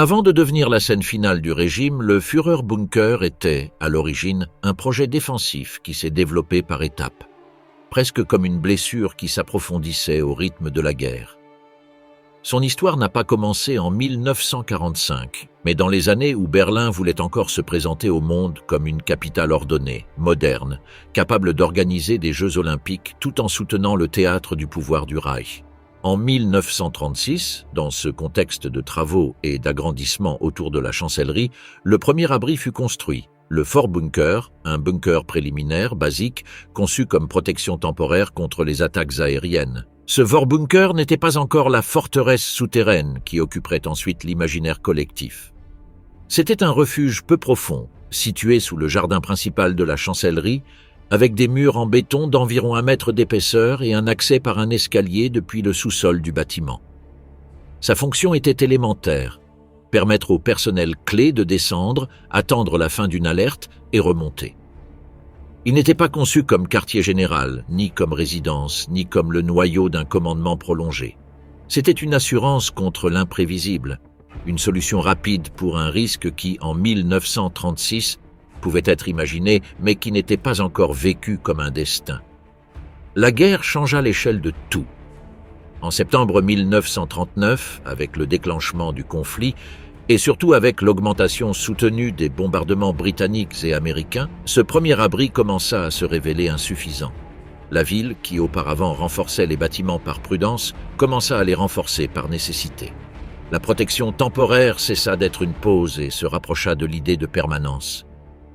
Avant de devenir la scène finale du régime, le Führerbunker était, à l'origine, un projet défensif qui s'est développé par étapes, presque comme une blessure qui s'approfondissait au rythme de la guerre. Son histoire n'a pas commencé en 1945, mais dans les années où Berlin voulait encore se présenter au monde comme une capitale ordonnée, moderne, capable d'organiser des Jeux olympiques tout en soutenant le théâtre du pouvoir du Reich. En 1936, dans ce contexte de travaux et d'agrandissement autour de la chancellerie, le premier abri fut construit, le Vorbunker, un bunker préliminaire basique conçu comme protection temporaire contre les attaques aériennes. Ce Vorbunker n'était pas encore la forteresse souterraine qui occuperait ensuite l'imaginaire collectif. C'était un refuge peu profond, situé sous le jardin principal de la chancellerie, avec des murs en béton d'environ 1 mètre d'épaisseur et un accès par un escalier depuis le sous-sol du bâtiment. Sa fonction était élémentaire, permettre au personnel clé de descendre, attendre la fin d'une alerte et remonter. Il n'était pas conçu comme quartier général, ni comme résidence, ni comme le noyau d'un commandement prolongé. C'était une assurance contre l'imprévisible, une solution rapide pour un risque qui, en 1936, pouvait être imaginé, mais qui n'était pas encore vécu comme un destin. La guerre changea l'échelle de tout. En septembre 1939, avec le déclenchement du conflit, et surtout avec l'augmentation soutenue des bombardements britanniques et américains, ce premier abri commença à se révéler insuffisant. La ville, qui auparavant renforçait les bâtiments par prudence, commença à les renforcer par nécessité. La protection temporaire cessa d'être une pause et se rapprocha de l'idée de permanence.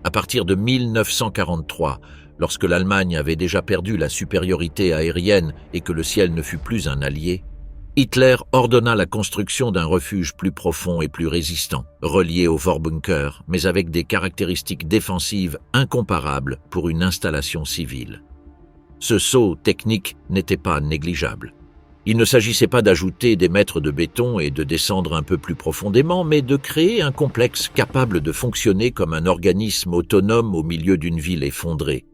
À partir de 1943, lorsque l'Allemagne avait déjà perdu la supériorité aérienne et que le ciel ne fut plus un allié, Hitler ordonna la construction d'un refuge plus profond et plus résistant, relié au Vorbunker, mais avec des caractéristiques défensives incomparables pour une installation civile. Ce saut technique n'était pas négligeable. Il ne s'agissait pas d'ajouter des mètres de béton et de descendre un peu plus profondément, mais de créer un complexe capable de fonctionner comme un organisme autonome au milieu d'une ville effondrée.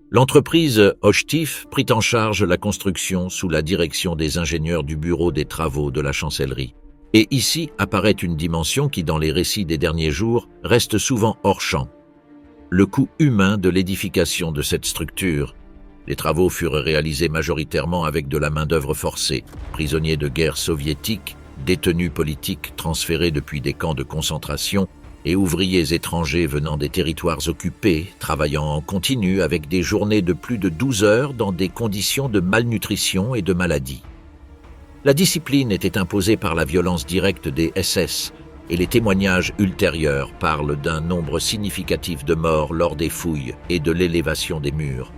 L'entreprise Hochtief prit en charge la construction sous la direction des ingénieurs du bureau des travaux de la chancellerie. Et ici apparaît une dimension qui, dans les récits des derniers jours, reste souvent hors champ. Le coût humain de l'édification de cette structure. Les travaux furent réalisés majoritairement avec de la main-d'œuvre forcée, prisonniers de guerre soviétiques, détenus politiques transférés depuis des camps de concentration et ouvriers étrangers venant des territoires occupés, travaillant en continu avec des journées de plus de 12 heures dans des conditions de malnutrition et de maladie. La discipline était imposée par la violence directe des SS et les témoignages ultérieurs parlent d'un nombre significatif de morts lors des fouilles et de l'élévation des murs.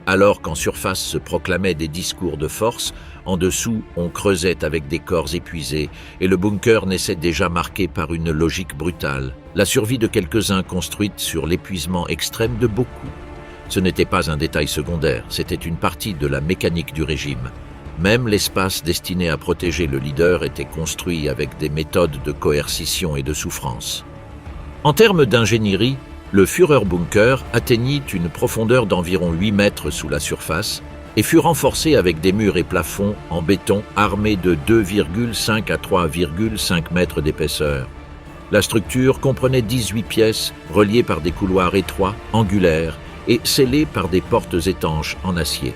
Alors qu'en surface se proclamaient des discours de force, en dessous on creusait avec des corps épuisés et le bunker naissait déjà marqué par une logique brutale, la survie de quelques-uns construite sur l'épuisement extrême de beaucoup. Ce n'était pas un détail secondaire, c'était une partie de la mécanique du régime. Même l'espace destiné à protéger le leader était construit avec des méthodes de coercition et de souffrance. En termes d'ingénierie, le Führerbunker atteignit une profondeur d'environ 8 mètres sous la surface et fut renforcé avec des murs et plafonds en béton armés de 2,5 à 3,5 mètres d'épaisseur. La structure comprenait 18 pièces reliées par des couloirs étroits, angulaires et scellées par des portes étanches en acier.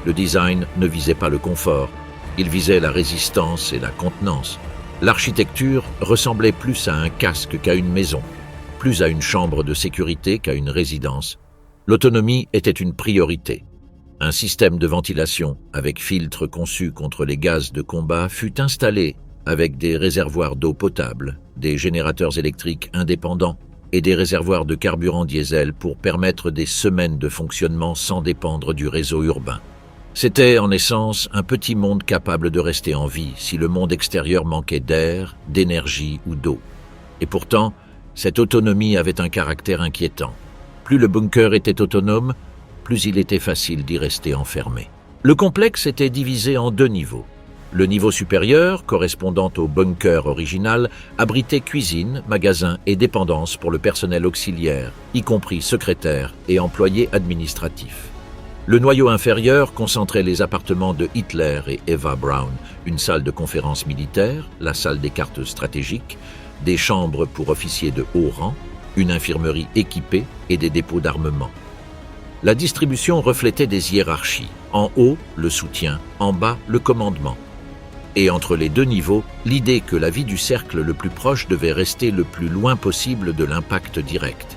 Le design ne visait pas le confort, il visait la résistance et la contenance. L'architecture ressemblait plus à un casque qu'à une maison, plus à une chambre de sécurité qu'à une résidence. L'autonomie était une priorité. Un système de ventilation, avec filtre conçu contre les gaz de combat, fut installé avec des réservoirs d'eau potable, des générateurs électriques indépendants et des réservoirs de carburant diesel pour permettre des semaines de fonctionnement sans dépendre du réseau urbain. C'était en essence un petit monde capable de rester en vie si le monde extérieur manquait d'air, d'énergie ou d'eau. Et pourtant, cette autonomie avait un caractère inquiétant. Plus le bunker était autonome, plus il était facile d'y rester enfermé. Le complexe était divisé en 2 niveaux. Le niveau supérieur, correspondant au bunker original, abritait cuisine, magasins et dépendances pour le personnel auxiliaire, y compris secrétaires et employés administratifs. Le noyau inférieur concentrait les appartements de Hitler et Eva Braun, une salle de conférence militaire, la salle des cartes stratégiques, des chambres pour officiers de haut rang, une infirmerie équipée et des dépôts d'armement. La distribution reflétait des hiérarchies. En haut, le soutien, en bas, le commandement. Et entre les deux niveaux, l'idée que la vie du cercle le plus proche devait rester le plus loin possible de l'impact direct.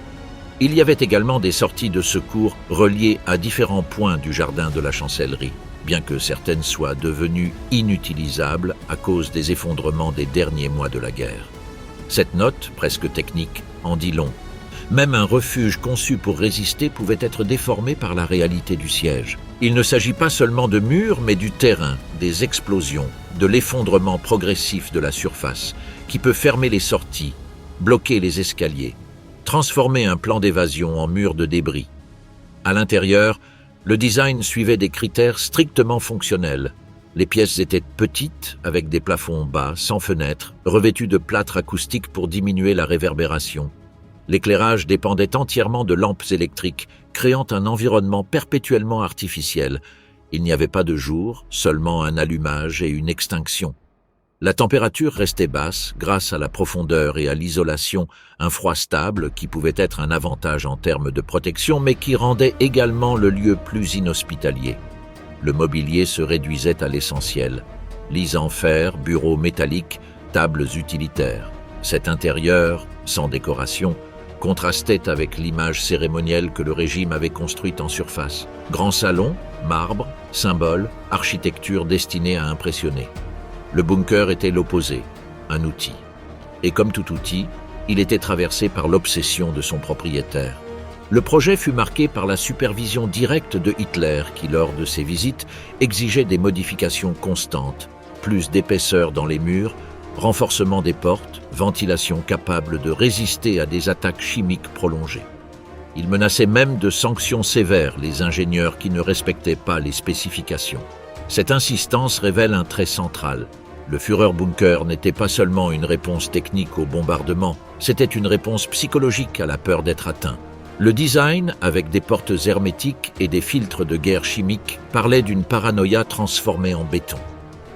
Il y avait également des sorties de secours reliées à différents points du jardin de la chancellerie, bien que certaines soient devenues inutilisables à cause des effondrements des derniers mois de la guerre. Cette note, presque technique, en dit long. Même un refuge conçu pour résister pouvait être déformé par la réalité du siège. Il ne s'agit pas seulement de murs, mais du terrain, des explosions, de l'effondrement progressif de la surface, qui peut fermer les sorties, bloquer les escaliers, transformer un plan d'évasion en mur de débris. À l'intérieur, le design suivait des critères strictement fonctionnels. Les pièces étaient petites, avec des plafonds bas, sans fenêtres, revêtus de plâtre acoustique pour diminuer la réverbération. L'éclairage dépendait entièrement de lampes électriques, créant un environnement perpétuellement artificiel. Il n'y avait pas de jour, seulement un allumage et une extinction. La température restait basse grâce à la profondeur et à l'isolation, un froid stable qui pouvait être un avantage en termes de protection, mais qui rendait également le lieu plus inhospitalier. Le mobilier se réduisait à l'essentiel. Lits en fer, bureaux métalliques, tables utilitaires. Cet intérieur, sans décoration, contrastait avec l'image cérémonielle que le régime avait construite en surface. Grand salon, marbre, symbole, architecture destinée à impressionner. Le bunker était l'opposé, un outil. Et comme tout outil, il était traversé par l'obsession de son propriétaire. Le projet fut marqué par la supervision directe de Hitler qui, lors de ses visites, exigeait des modifications constantes, plus d'épaisseur dans les murs, renforcement des portes, ventilation capable de résister à des attaques chimiques prolongées. Il menaçait même de sanctions sévères les ingénieurs qui ne respectaient pas les spécifications. Cette insistance révèle un trait central. Le Führerbunker n'était pas seulement une réponse technique au bombardement, c'était une réponse psychologique à la peur d'être atteint. Le design, avec des portes hermétiques et des filtres de guerre chimique, parlait d'une paranoïa transformée en béton.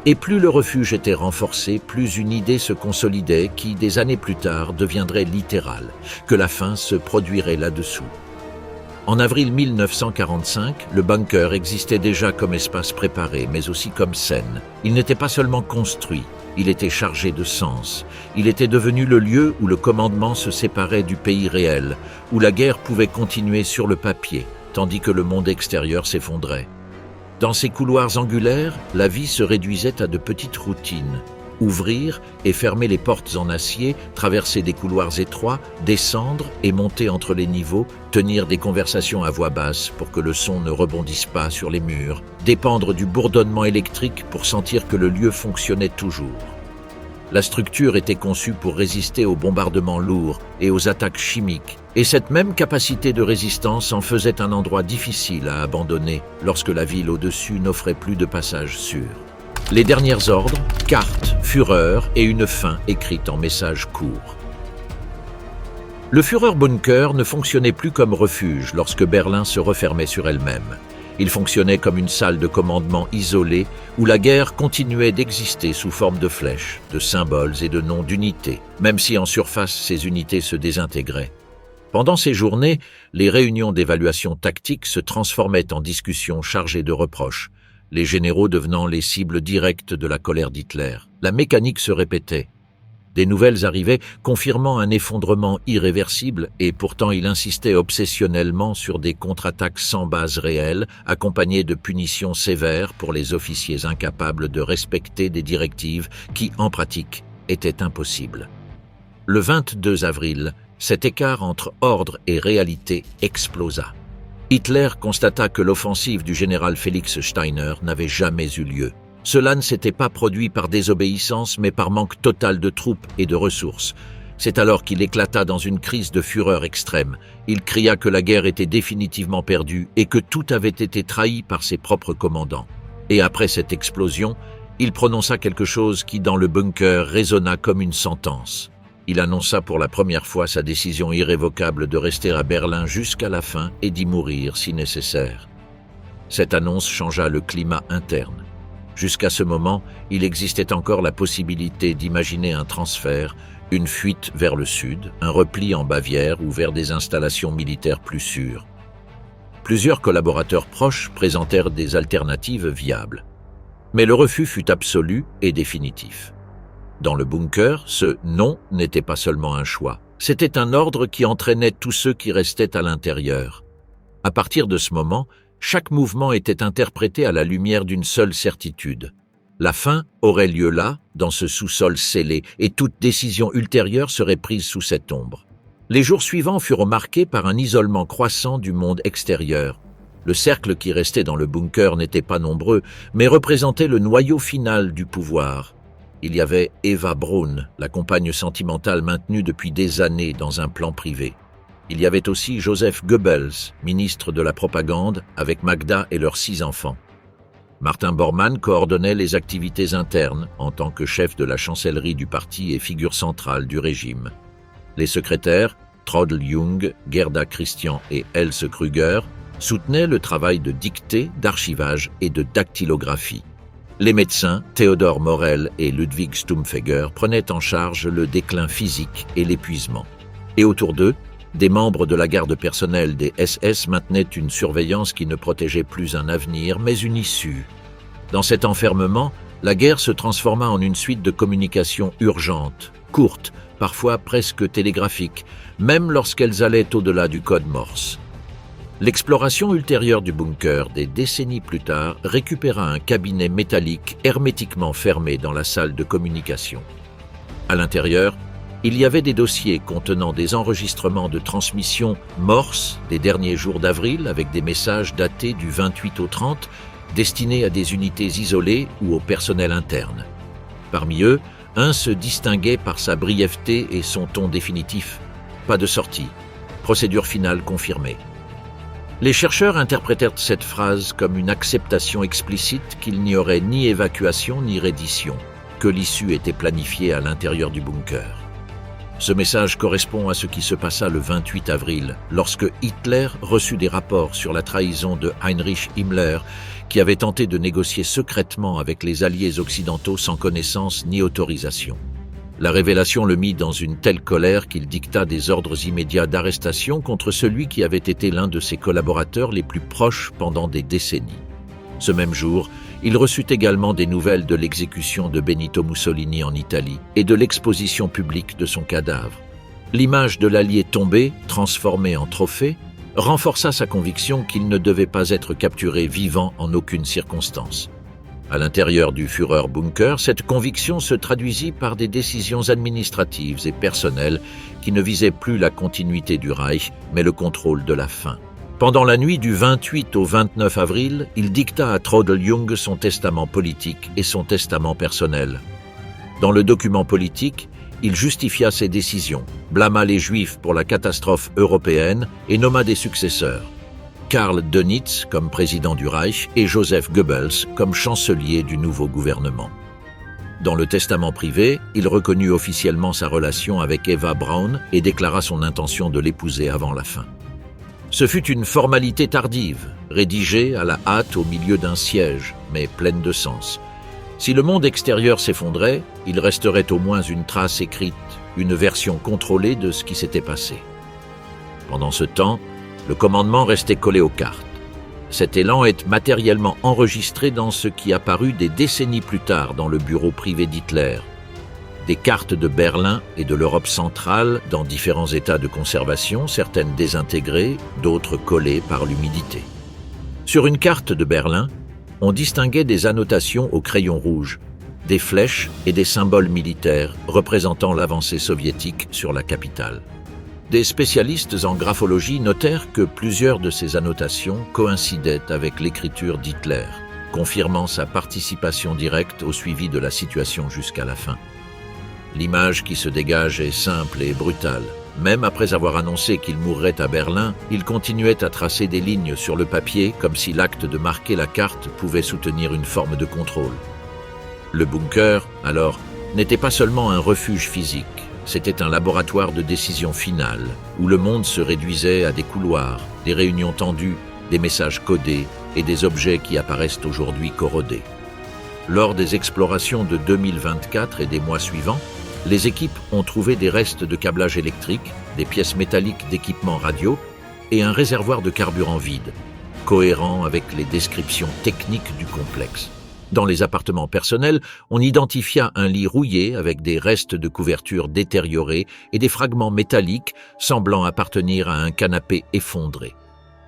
Et plus le refuge était renforcé, plus une idée se consolidait qui, des années plus tard, deviendrait littérale, que la fin se produirait là-dessous. En avril 1945, le bunker existait déjà comme espace préparé, mais aussi comme scène. Il n'était pas seulement construit, il était chargé de sens. Il était devenu le lieu où le commandement se séparait du pays réel, où la guerre pouvait continuer sur le papier, tandis que le monde extérieur s'effondrait. Dans ces couloirs angulaires, la vie se réduisait à de petites routines. Ouvrir et fermer les portes en acier, traverser des couloirs étroits, descendre et monter entre les niveaux, tenir des conversations à voix basse pour que le son ne rebondisse pas sur les murs, dépendre du bourdonnement électrique pour sentir que le lieu fonctionnait toujours. La structure était conçue pour résister aux bombardements lourds et aux attaques chimiques, et cette même capacité de résistance en faisait un endroit difficile à abandonner lorsque la ville au-dessus n'offrait plus de passage sûr. Les derniers ordres, cartes, Führer et une fin écrite en messages courts. Le Führerbunker ne fonctionnait plus comme refuge lorsque Berlin se refermait sur elle-même. Il fonctionnait comme une salle de commandement isolée où la guerre continuait d'exister sous forme de flèches, de symboles et de noms d'unités, même si en surface ces unités se désintégraient. Pendant ces journées, les réunions d'évaluation tactique se transformaient en discussions chargées de reproches, les généraux devenant les cibles directes de la colère d'Hitler. La mécanique se répétait. Des nouvelles arrivaient confirmant un effondrement irréversible et pourtant il insistait obsessionnellement sur des contre-attaques sans base réelle, accompagnées de punitions sévères pour les officiers incapables de respecter des directives qui, en pratique, étaient impossibles. Le 22 avril, cet écart entre ordre et réalité explosa. Hitler constata que l'offensive du général Félix Steiner n'avait jamais eu lieu. Cela ne s'était pas produit par désobéissance, mais par manque total de troupes et de ressources. C'est alors qu'il éclata dans une crise de fureur extrême. Il cria que la guerre était définitivement perdue et que tout avait été trahi par ses propres commandants. Et après cette explosion, il prononça quelque chose qui, dans le bunker, résonna comme une sentence. Il annonça pour la première fois sa décision irrévocable de rester à Berlin jusqu'à la fin et d'y mourir si nécessaire. Cette annonce changea le climat interne. Jusqu'à ce moment, il existait encore la possibilité d'imaginer un transfert, Une fuite vers le sud, un repli en Bavière ou vers des installations militaires plus sûres. Plusieurs collaborateurs proches présentèrent des alternatives viables. Mais le refus fut absolu et définitif. Dans le bunker, ce « non » n'était pas seulement un choix. C'était un ordre qui entraînait tous ceux qui restaient à l'intérieur. À partir de ce moment, chaque mouvement était interprété à la lumière d'une seule certitude. La fin aurait lieu là, dans ce sous-sol scellé, et toute décision ultérieure serait prise sous cette ombre. Les jours suivants furent marqués par un isolement croissant du monde extérieur. Le cercle qui restait dans le bunker n'était pas nombreux, mais représentait le noyau final du pouvoir. Il y avait Eva Braun, la compagne sentimentale maintenue depuis des années dans un plan privé. Il y avait aussi Joseph Goebbels, ministre de la propagande, avec Magda et leurs 6 enfants. Martin Bormann coordonnait les activités internes en tant que chef de la chancellerie du parti et figure centrale du régime. Les secrétaires, Traudl Jung, Gerda Christian et Else Krüger, soutenaient le travail de dictée, d'archivage et de dactylographie. Les médecins, Theodor Morel et Ludwig Stumpfegger, prenaient en charge le déclin physique et l'épuisement. Et autour d'eux, des membres de la garde personnelle des SS maintenaient une surveillance qui ne protégeait plus un avenir, mais une issue. Dans cet enfermement, la guerre se transforma en une suite de communications urgentes, courtes, parfois presque télégraphiques, même lorsqu'elles allaient au-delà du code Morse. L'exploration ultérieure du bunker, des décennies plus tard, récupéra un cabinet métallique hermétiquement fermé dans la salle de communication. À l'intérieur, il y avait des dossiers contenant des enregistrements de transmission Morse des derniers jours d'avril avec des messages datés du 28 au 30, destinés à des unités isolées ou au personnel interne. Parmi eux, un se distinguait par sa brièveté et son ton définitif. Pas de sortie. Procédure finale confirmée. Les chercheurs interprétèrent cette phrase comme une acceptation explicite qu'il n'y aurait ni évacuation ni reddition, que l'issue était planifiée à l'intérieur du bunker. Ce message correspond à ce qui se passa le 28 avril, lorsque Hitler reçut des rapports sur la trahison de Heinrich Himmler, qui avait tenté de négocier secrètement avec les alliés occidentaux sans connaissance ni autorisation. La révélation le mit dans une telle colère qu'il dicta des ordres immédiats d'arrestation contre celui qui avait été l'un de ses collaborateurs les plus proches pendant des décennies. Ce même jour, il reçut également des nouvelles de l'exécution de Benito Mussolini en Italie et de l'exposition publique de son cadavre. L'image de l'allié tombé, transformé en trophée, renforça sa conviction qu'il ne devait pas être capturé vivant en aucune circonstance. À l'intérieur du Führerbunker, cette conviction se traduisit par des décisions administratives et personnelles qui ne visaient plus la continuité du Reich, mais le contrôle de la fin. Pendant la nuit du 28 au 29 avril, il dicta à Traudl Jung son testament politique et son testament personnel. Dans le document politique, il justifia ses décisions, blâma les Juifs pour la catastrophe européenne et nomma des successeurs. Karl Dönitz comme président du Reich et Joseph Goebbels comme chancelier du nouveau gouvernement. Dans le testament privé, il reconnut officiellement sa relation avec Eva Braun et déclara son intention de l'épouser avant la fin. Ce fut une formalité tardive, rédigée à la hâte au milieu d'un siège, mais pleine de sens. Si le monde extérieur s'effondrait, il resterait au moins une trace écrite, une version contrôlée de ce qui s'était passé. Pendant ce temps, le commandement restait collé aux cartes. Cet élan est matériellement enregistré dans ce qui apparut des décennies plus tard dans le bureau privé d'Hitler. Des cartes de Berlin et de l'Europe centrale dans différents états de conservation, certaines désintégrées, d'autres collées par l'humidité. Sur une carte de Berlin, on distinguait des annotations au crayon rouge, des flèches et des symboles militaires représentant l'avancée soviétique sur la capitale. Des spécialistes en graphologie notèrent que plusieurs de ces annotations coïncidaient avec l'écriture d'Hitler, confirmant sa participation directe au suivi de la situation jusqu'à la fin. L'image qui se dégage est simple et brutale. Même après avoir annoncé qu'il mourrait à Berlin, il continuait à tracer des lignes sur le papier comme si l'acte de marquer la carte pouvait soutenir une forme de contrôle. Le bunker, alors, n'était pas seulement un refuge physique. C'était un laboratoire de décision finale, où le monde se réduisait à des couloirs, des réunions tendues, des messages codés et des objets qui apparaissent aujourd'hui corrodés. Lors des explorations de 2024 et des mois suivants, Les équipes ont trouvé des restes de câblage électrique, des pièces métalliques d'équipements radio et un réservoir de carburant vide, cohérent avec les descriptions techniques du complexe. Dans les appartements personnels, on identifia un lit rouillé avec des restes de couverture détériorés et des fragments métalliques semblant appartenir à un canapé effondré.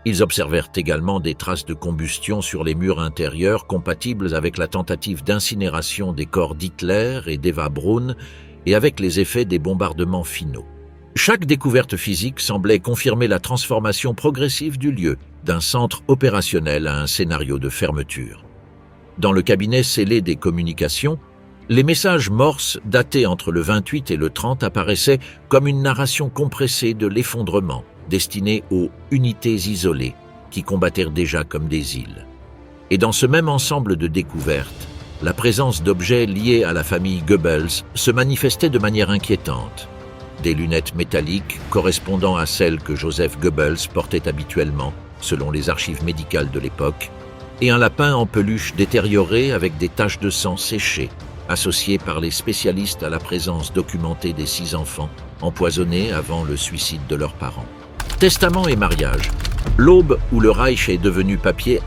Ils observèrent également des traces de combustion sur les murs intérieurs compatibles avec la tentative d'incinération des corps d'Hitler et d'Eva Braun et avec les effets des bombardements finaux. Chaque découverte physique semblait confirmer la transformation progressive du lieu, d'un centre opérationnel à un scénario de fermeture. Dans le cabinet scellé des communications, les messages morses datés entre le 28 et le 30 apparaissaient comme une narration compressée de l'effondrement, destinée aux unités isolées qui combattèrent déjà comme des îles. Et dans ce même ensemble de découvertes, la présence d'objets liés à la famille Goebbels se manifestait de manière inquiétante. Des lunettes métalliques correspondant à celles que Joseph Goebbels portait habituellement, selon les archives médicales de l'époque, et un lapin en peluche détérioré avec des taches de sang séchées, associées par les spécialistes à la présence documentée des 6 enfants empoisonnés avant le suicide de leurs parents. Testament et mariage. L'aube où le Reich est devenu papier.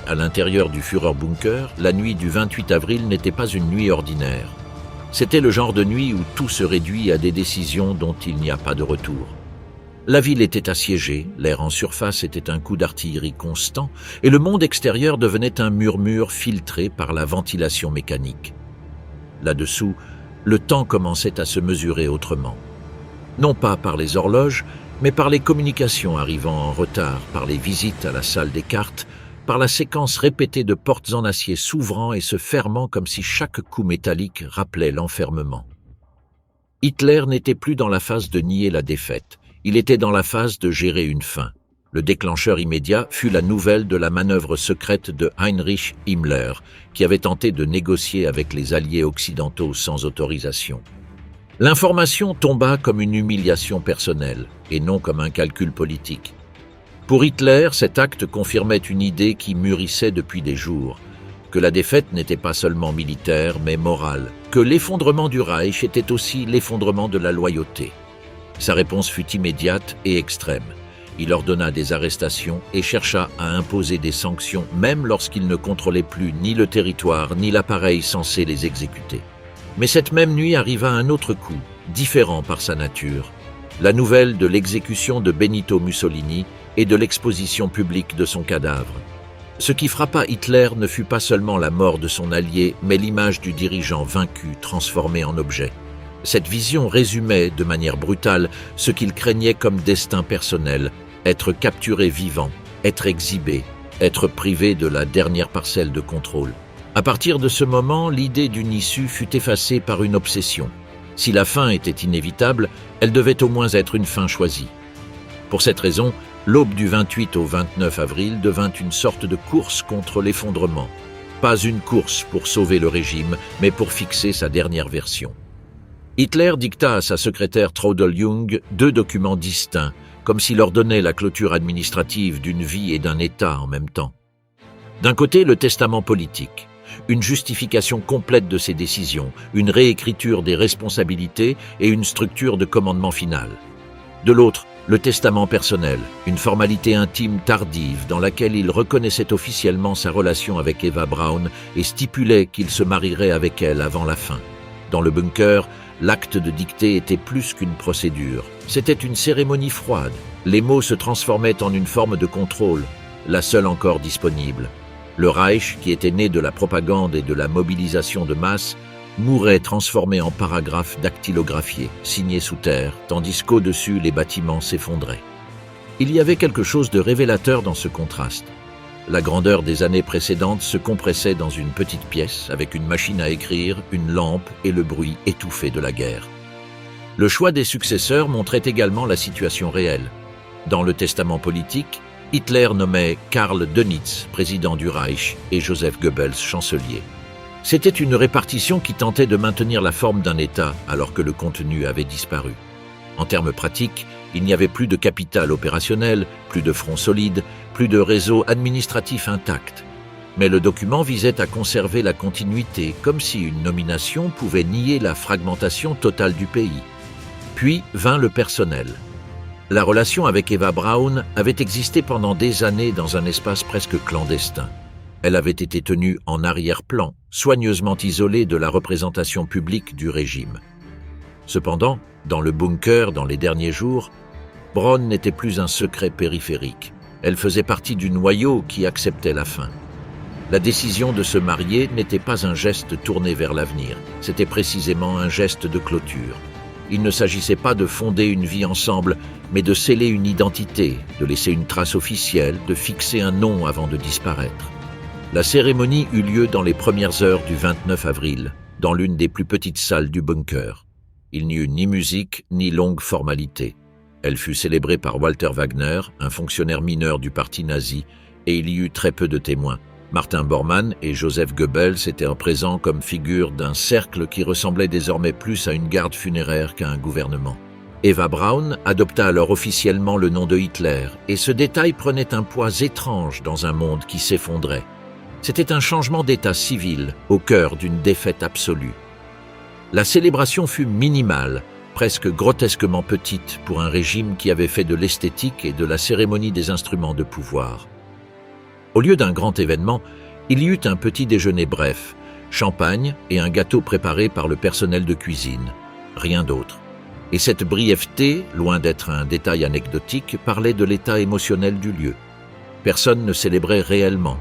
À l'intérieur du Führerbunker, la nuit du 28 avril n'était pas une nuit ordinaire. C'était le genre de nuit où tout se réduit à des décisions dont il n'y a pas de retour. La ville était assiégée, l'air en surface était un coup d'artillerie constant, et le monde extérieur devenait un murmure filtré par la ventilation mécanique. Là-dessous, le temps commençait à se mesurer autrement. Non pas par les horloges, mais par les communications arrivant en retard, par les visites à la salle des cartes, par la séquence répétée de portes en acier s'ouvrant et se fermant comme si chaque coup métallique rappelait l'enfermement. Hitler n'était plus dans la phase de nier la défaite. Il était dans la phase de gérer une fin. Le déclencheur immédiat fut la nouvelle de la manœuvre secrète de Heinrich Himmler, qui avait tenté de négocier avec les alliés occidentaux sans autorisation. L'information tomba comme une humiliation personnelle, et non comme un calcul politique. Pour Hitler, cet acte confirmait une idée qui mûrissait depuis des jours, que la défaite n'était pas seulement militaire, mais morale, que l'effondrement du Reich était aussi l'effondrement de la loyauté. Sa réponse fut immédiate et extrême. Il ordonna des arrestations et chercha à imposer des sanctions même lorsqu'il ne contrôlait plus ni le territoire ni l'appareil censé les exécuter. Mais cette même nuit arriva un autre coup, différent par sa nature. La nouvelle de l'exécution de Benito Mussolini et de l'exposition publique de son cadavre. Ce qui frappa Hitler ne fut pas seulement la mort de son allié, mais l'image du dirigeant vaincu transformé en objet. Cette vision résumait, de manière brutale, ce qu'il craignait comme destin personnel, être capturé vivant, être exhibé, être privé de la dernière parcelle de contrôle. À partir de ce moment, l'idée d'une issue fut effacée par une obsession. Si la fin était inévitable, elle devait au moins être une fin choisie. Pour cette raison, l'aube du 28 au 29 avril devint une sorte de course contre l'effondrement. Pas une course pour sauver le régime, mais pour fixer sa dernière version. Hitler dicta à sa secrétaire Traudl Jung 2 documents distincts, comme s'il ordonnait la clôture administrative d'une vie et d'un État en même temps. D'un côté, le testament politique, une justification complète de ses décisions, une réécriture des responsabilités et une structure de commandement final. De l'autre, le testament personnel, une formalité intime tardive dans laquelle il reconnaissait officiellement sa relation avec Eva Braun et stipulait qu'il se marierait avec elle avant la fin. Dans le bunker, l'acte de dictée était plus qu'une procédure. C'était une cérémonie froide. Les mots se transformaient en une forme de contrôle, la seule encore disponible. Le Reich, qui était né de la propagande et de la mobilisation de masse, mourait transformé en paragraphes dactylographiés, signés sous terre, tandis qu'au-dessus les bâtiments s'effondraient. Il y avait quelque chose de révélateur dans ce contraste. La grandeur des années précédentes se compressait dans une petite pièce avec une machine à écrire, une lampe et le bruit étouffé de la guerre. Le choix des successeurs montrait également la situation réelle. Dans le testament politique, Hitler nommait Karl Dönitz président du Reich et Joseph Goebbels chancelier. C'était une répartition qui tentait de maintenir la forme d'un État alors que le contenu avait disparu. En termes pratiques, il n'y avait plus de capital opérationnel, plus de front solide, plus de réseau administratif intact. Mais le document visait à conserver la continuité, comme si une nomination pouvait nier la fragmentation totale du pays. Puis vint le personnel. La relation avec Eva Braun avait existé pendant des années dans un espace presque clandestin. Elle avait été tenue en arrière-plan, soigneusement isolée de la représentation publique du régime. Cependant, dans le bunker, dans les derniers jours, Braun n'était plus un secret périphérique. Elle faisait partie du noyau qui acceptait la fin. La décision de se marier n'était pas un geste tourné vers l'avenir, c'était précisément un geste de clôture. Il ne s'agissait pas de fonder une vie ensemble, mais de sceller une identité, de laisser une trace officielle, de fixer un nom avant de disparaître. La cérémonie eut lieu dans les premières heures du 29 avril, dans l'une des plus petites salles du bunker. Il n'y eut ni musique, ni longue formalité. Elle fut célébrée par Walter Wagner, un fonctionnaire mineur du parti nazi, et il y eut très peu de témoins. Martin Bormann et Joseph Goebbels étaient présents comme figures d'un cercle qui ressemblait désormais plus à une garde funéraire qu'à un gouvernement. Eva Braun adopta alors officiellement le nom de Hitler, et ce détail prenait un poids étrange dans un monde qui s'effondrait. C'était un changement d'état civil au cœur d'une défaite absolue. La célébration fut minimale, presque grotesquement petite pour un régime qui avait fait de l'esthétique et de la cérémonie des instruments de pouvoir. Au lieu d'un grand événement, il y eut un petit déjeuner bref, champagne et un gâteau préparé par le personnel de cuisine. Rien d'autre. Et cette brièveté, loin d'être un détail anecdotique, parlait de l'état émotionnel du lieu. Personne ne célébrait réellement.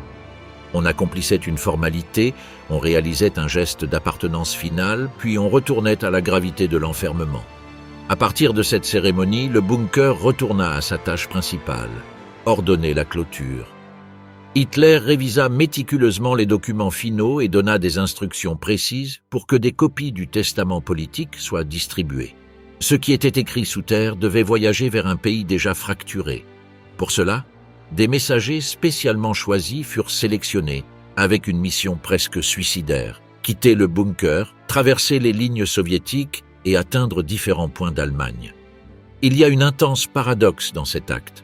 On accomplissait une formalité, on réalisait un geste d'appartenance finale, puis on retournait à la gravité de l'enfermement. À partir de cette cérémonie, le bunker retourna à sa tâche principale, ordonner la clôture. Hitler révisa méticuleusement les documents finaux et donna des instructions précises pour que des copies du testament politique soient distribuées. Ce qui était écrit sous terre devait voyager vers un pays déjà fracturé. Pour cela, des messagers spécialement choisis furent sélectionnés avec une mission presque suicidaire, quitter le bunker, traverser les lignes soviétiques et atteindre différents points d'Allemagne. Il y a une intense paradoxe dans cet acte.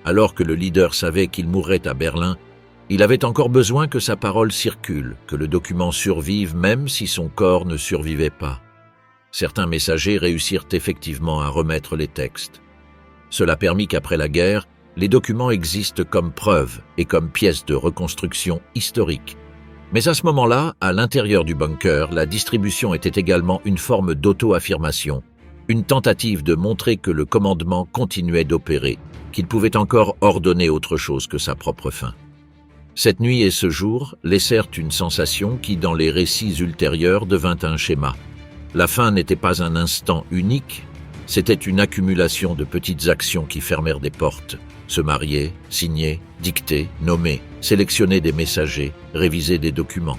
Alors que le leader savait qu'il mourrait à Berlin, il avait encore besoin que sa parole circule, que le document survive même si son corps ne survivait pas. Certains messagers réussirent effectivement à remettre les textes. Cela permit qu'après la guerre, les documents existent comme preuve et comme pièce de reconstruction historique. Mais à ce moment-là, à l'intérieur du bunker, la distribution était également une forme d'auto-affirmation, une tentative de montrer que le commandement continuait d'opérer, qu'il pouvait encore ordonner autre chose que sa propre fin. Cette nuit et ce jour laissèrent une sensation qui, dans les récits ultérieurs, devint un schéma. La fin n'était pas un instant unique, c'était une accumulation de petites actions qui fermèrent des portes. Se marier, signer, dicter, nommer, sélectionner des messagers, réviser des documents.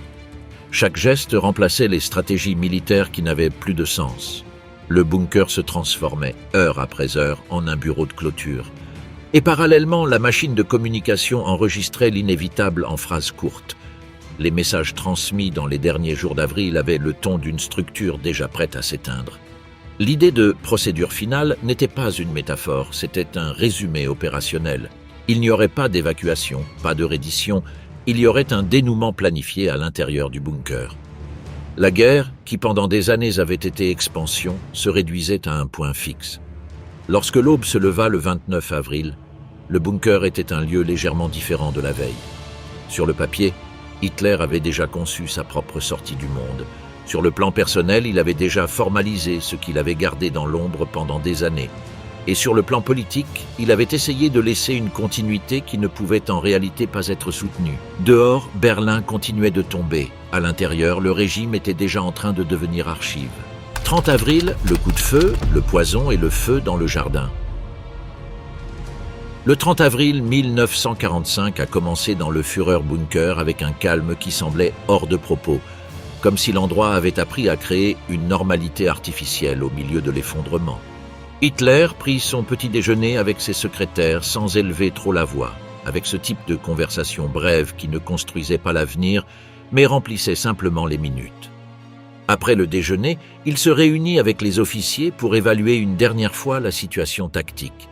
Chaque geste remplaçait les stratégies militaires qui n'avaient plus de sens. Le bunker se transformait, heure après heure, en un bureau de clôture. Et parallèlement, la machine de communication enregistrait l'inévitable en phrases courtes. Les messages transmis dans les derniers jours d'avril avaient le ton d'une structure déjà prête à s'éteindre. L'idée de procédure finale n'était pas une métaphore, c'était un résumé opérationnel. Il n'y aurait pas d'évacuation, pas de reddition, il y aurait un dénouement planifié à l'intérieur du bunker. La guerre, qui pendant des années avait été expansion, se réduisait à un point fixe. Lorsque l'aube se leva le 29 avril, le bunker était un lieu légèrement différent de la veille. Sur le papier, Hitler avait déjà conçu sa propre sortie du monde. Sur le plan personnel, il avait déjà formalisé ce qu'il avait gardé dans l'ombre pendant des années. Et sur le plan politique, il avait essayé de laisser une continuité qui ne pouvait en réalité pas être soutenue. Dehors, Berlin continuait de tomber. À l'intérieur, le régime était déjà en train de devenir archive. 30 avril, le coup de feu, le poison et le feu dans le jardin. Le 30 avril 1945 a commencé dans le Führerbunker avec un calme qui semblait hors de propos, comme si l'endroit avait appris à créer une normalité artificielle au milieu de l'effondrement. Hitler prit son petit déjeuner avec ses secrétaires sans élever trop la voix, avec ce type de conversation brève qui ne construisait pas l'avenir, mais remplissait simplement les minutes. Après le déjeuner, il se réunit avec les officiers pour évaluer une dernière fois la situation tactique.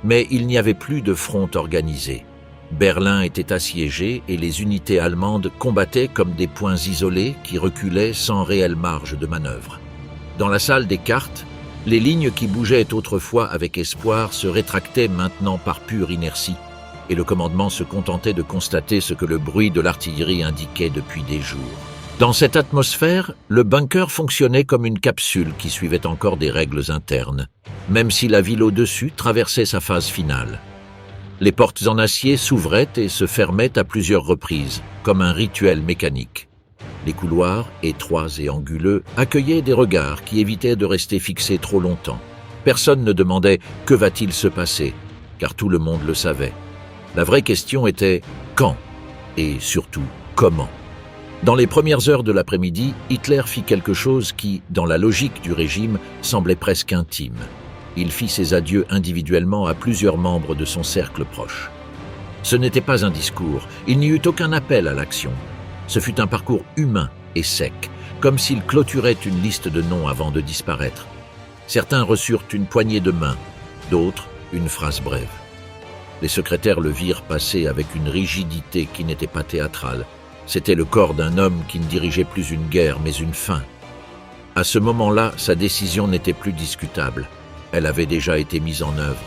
Mais il n'y avait plus de front organisé. Berlin était assiégé et les unités allemandes combattaient comme des points isolés qui reculaient sans réelle marge de manœuvre. Dans la salle des cartes, les lignes qui bougeaient autrefois avec espoir se rétractaient maintenant par pure inertie, et le commandement se contentait de constater ce que le bruit de l'artillerie indiquait depuis des jours. Dans cette atmosphère, le bunker fonctionnait comme une capsule qui suivait encore des règles internes, même si la ville au-dessus traversait sa phase finale. Les portes en acier s'ouvraient et se fermaient à plusieurs reprises, comme un rituel mécanique. Les couloirs, étroits et anguleux, accueillaient des regards qui évitaient de rester fixés trop longtemps. Personne ne demandait « que va-t-il se passer ?» car tout le monde le savait. La vraie question était « quand ?» et surtout « comment ?» Dans les premières heures de l'après-midi, Hitler fit quelque chose qui, dans la logique du régime, semblait presque intime. Il fit ses adieux individuellement à plusieurs membres de son cercle proche. Ce n'était pas un discours, il n'y eut aucun appel à l'action. Ce fut un parcours humain et sec, comme s'il clôturait une liste de noms avant de disparaître. Certains reçurent une poignée de main, d'autres une phrase brève. Les secrétaires le virent passer avec une rigidité qui n'était pas théâtrale. C'était le corps d'un homme qui ne dirigeait plus une guerre, mais une fin. À ce moment-là, sa décision n'était plus discutable. Elle avait déjà été mise en œuvre.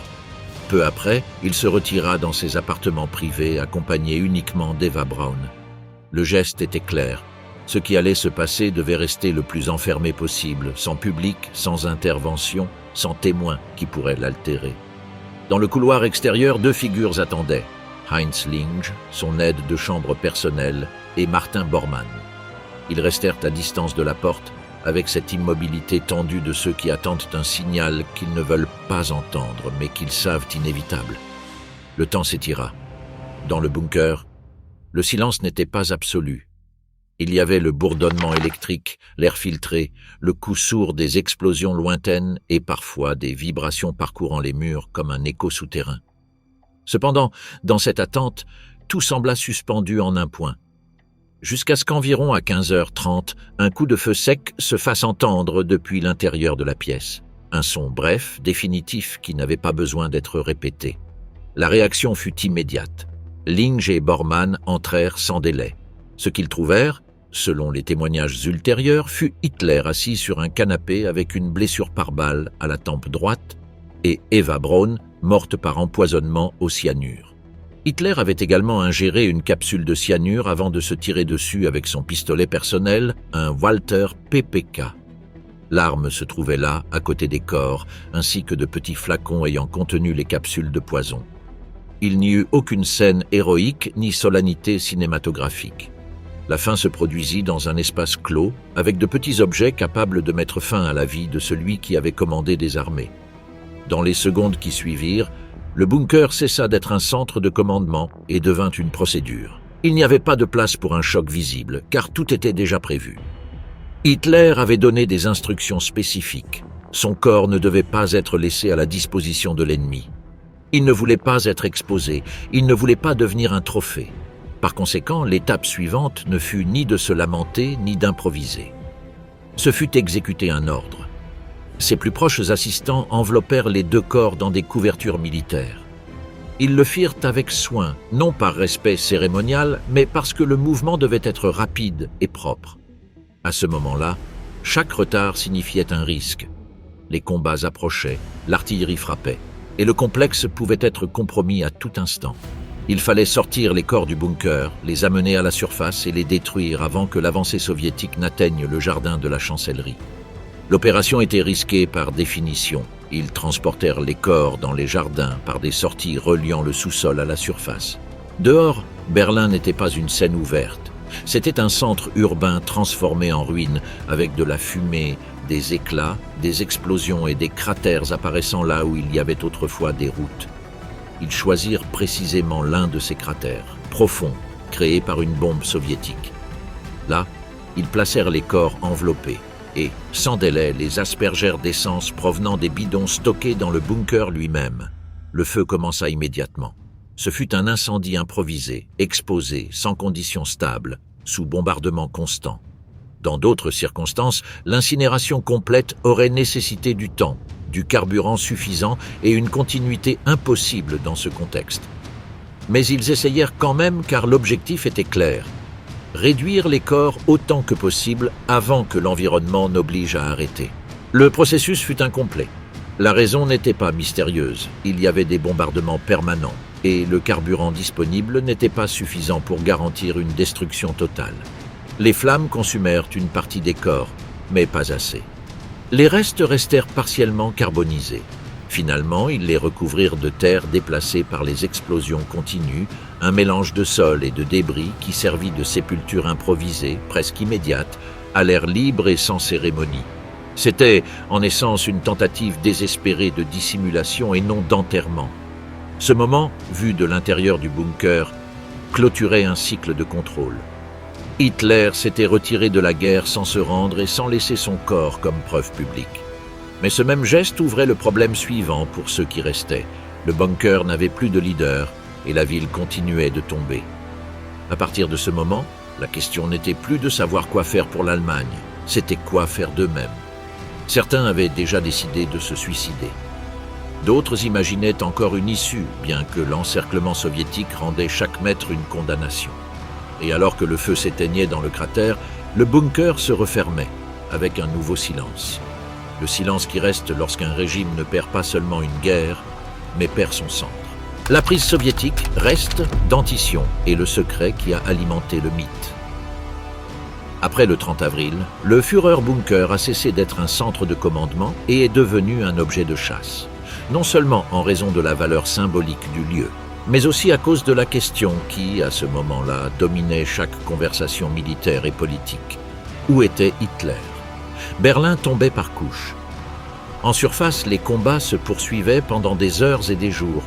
Peu après, il se retira dans ses appartements privés, accompagné uniquement d'Eva Braun. Le geste était clair. Ce qui allait se passer devait rester le plus enfermé possible, sans public, sans intervention, sans témoin qui pourrait l'altérer. Dans le couloir extérieur, deux figures attendaient. Heinz Linge, son aide de chambre personnelle, et Martin Bormann. Ils restèrent à distance de la porte, avec cette immobilité tendue de ceux qui attendent un signal qu'ils ne veulent pas entendre, mais qu'ils savent inévitable. Le temps s'étira. Dans le bunker, le silence n'était pas absolu. Il y avait le bourdonnement électrique, l'air filtré, le coup sourd des explosions lointaines et parfois des vibrations parcourant les murs comme un écho souterrain. Cependant, dans cette attente, tout sembla suspendu en un point. Jusqu'à ce qu'environ à 15h30, un coup de feu sec se fasse entendre depuis l'intérieur de la pièce. Un son bref, définitif, qui n'avait pas besoin d'être répété. La réaction fut immédiate. Linge et Bormann entrèrent sans délai. Ce qu'ils trouvèrent, selon les témoignages ultérieurs, fut Hitler assis sur un canapé avec une blessure par balle à la tempe droite et Eva Braun morte par empoisonnement au cyanure. Hitler avait également ingéré une capsule de cyanure avant de se tirer dessus avec son pistolet personnel, un Walter PPK. L'arme se trouvait là, à côté des corps, ainsi que de petits flacons ayant contenu les capsules de poison. Il n'y eut aucune scène héroïque ni solennité cinématographique. La fin se produisit dans un espace clos, avec de petits objets capables de mettre fin à la vie de celui qui avait commandé des armées. Dans les secondes qui suivirent, le bunker cessa d'être un centre de commandement et devint une procédure. Il n'y avait pas de place pour un choc visible, car tout était déjà prévu. Hitler avait donné des instructions spécifiques. Son corps ne devait pas être laissé à la disposition de l'ennemi. Il ne voulait pas être exposé, il ne voulait pas devenir un trophée. Par conséquent, l'étape suivante ne fut ni de se lamenter, ni d'improviser. Ce fut exécuter un ordre. Ses plus proches assistants enveloppèrent les deux corps dans des couvertures militaires. Ils le firent avec soin, non par respect cérémonial, mais parce que le mouvement devait être rapide et propre. À ce moment-là, chaque retard signifiait un risque. Les combats approchaient, l'artillerie frappait, et le complexe pouvait être compromis à tout instant. Il fallait sortir les corps du bunker, les amener à la surface et les détruire avant que l'avancée soviétique n'atteigne le jardin de la chancellerie. L'opération était risquée par définition. Ils transportèrent les corps dans les jardins par des sorties reliant le sous-sol à la surface. Dehors, Berlin n'était pas une scène ouverte. C'était un centre urbain transformé en ruine, avec de la fumée, des éclats, des explosions et des cratères apparaissant là où il y avait autrefois des routes. Ils choisirent précisément l'un de ces cratères, profond, créé par une bombe soviétique. Là, ils placèrent les corps enveloppés et, sans délai, les aspergèrent d'essence provenant des bidons stockés dans le bunker lui-même. Le feu commença immédiatement. Ce fut un incendie improvisé, exposé, sans conditions stables, sous bombardement constant. Dans d'autres circonstances, l'incinération complète aurait nécessité du temps, du carburant suffisant et une continuité impossible dans ce contexte. Mais ils essayèrent quand même car l'objectif était clair. Réduire les corps autant que possible avant que l'environnement n'oblige à arrêter. Le processus fut incomplet. La raison n'était pas mystérieuse, il y avait des bombardements permanents et le carburant disponible n'était pas suffisant pour garantir une destruction totale. Les flammes consumèrent une partie des corps, mais pas assez. Les restes restèrent partiellement carbonisés. Finalement, ils les recouvrirent de terre déplacée par les explosions continues, un mélange de sol et de débris qui servit de sépulture improvisée, presque immédiate, à l'air libre et sans cérémonie. C'était, en essence, une tentative désespérée de dissimulation et non d'enterrement. Ce moment, vu de l'intérieur du bunker, clôturait un cycle de contrôle. Hitler s'était retiré de la guerre sans se rendre et sans laisser son corps comme preuve publique. Mais ce même geste ouvrait le problème suivant pour ceux qui restaient. Le bunker n'avait plus de leader et la ville continuait de tomber. À partir de ce moment, la question n'était plus de savoir quoi faire pour l'Allemagne, c'était quoi faire d'eux-mêmes. Certains avaient déjà décidé de se suicider. D'autres imaginaient encore une issue, bien que l'encerclement soviétique rendait chaque mètre une condamnation. Et alors que le feu s'éteignait dans le cratère, le bunker se refermait, avec un nouveau silence. Le silence qui reste lorsqu'un régime ne perd pas seulement une guerre, mais perd son centre. La prise soviétique reste dentition et le secret qui a alimenté le mythe. Après le 30 avril, le Führerbunker a cessé d'être un centre de commandement et est devenu un objet de chasse. Non seulement en raison de la valeur symbolique du lieu, mais aussi à cause de la question qui, à ce moment-là, dominait chaque conversation militaire et politique. Où était Hitler ? Berlin tombait par couches. En surface, les combats se poursuivaient pendant des heures et des jours,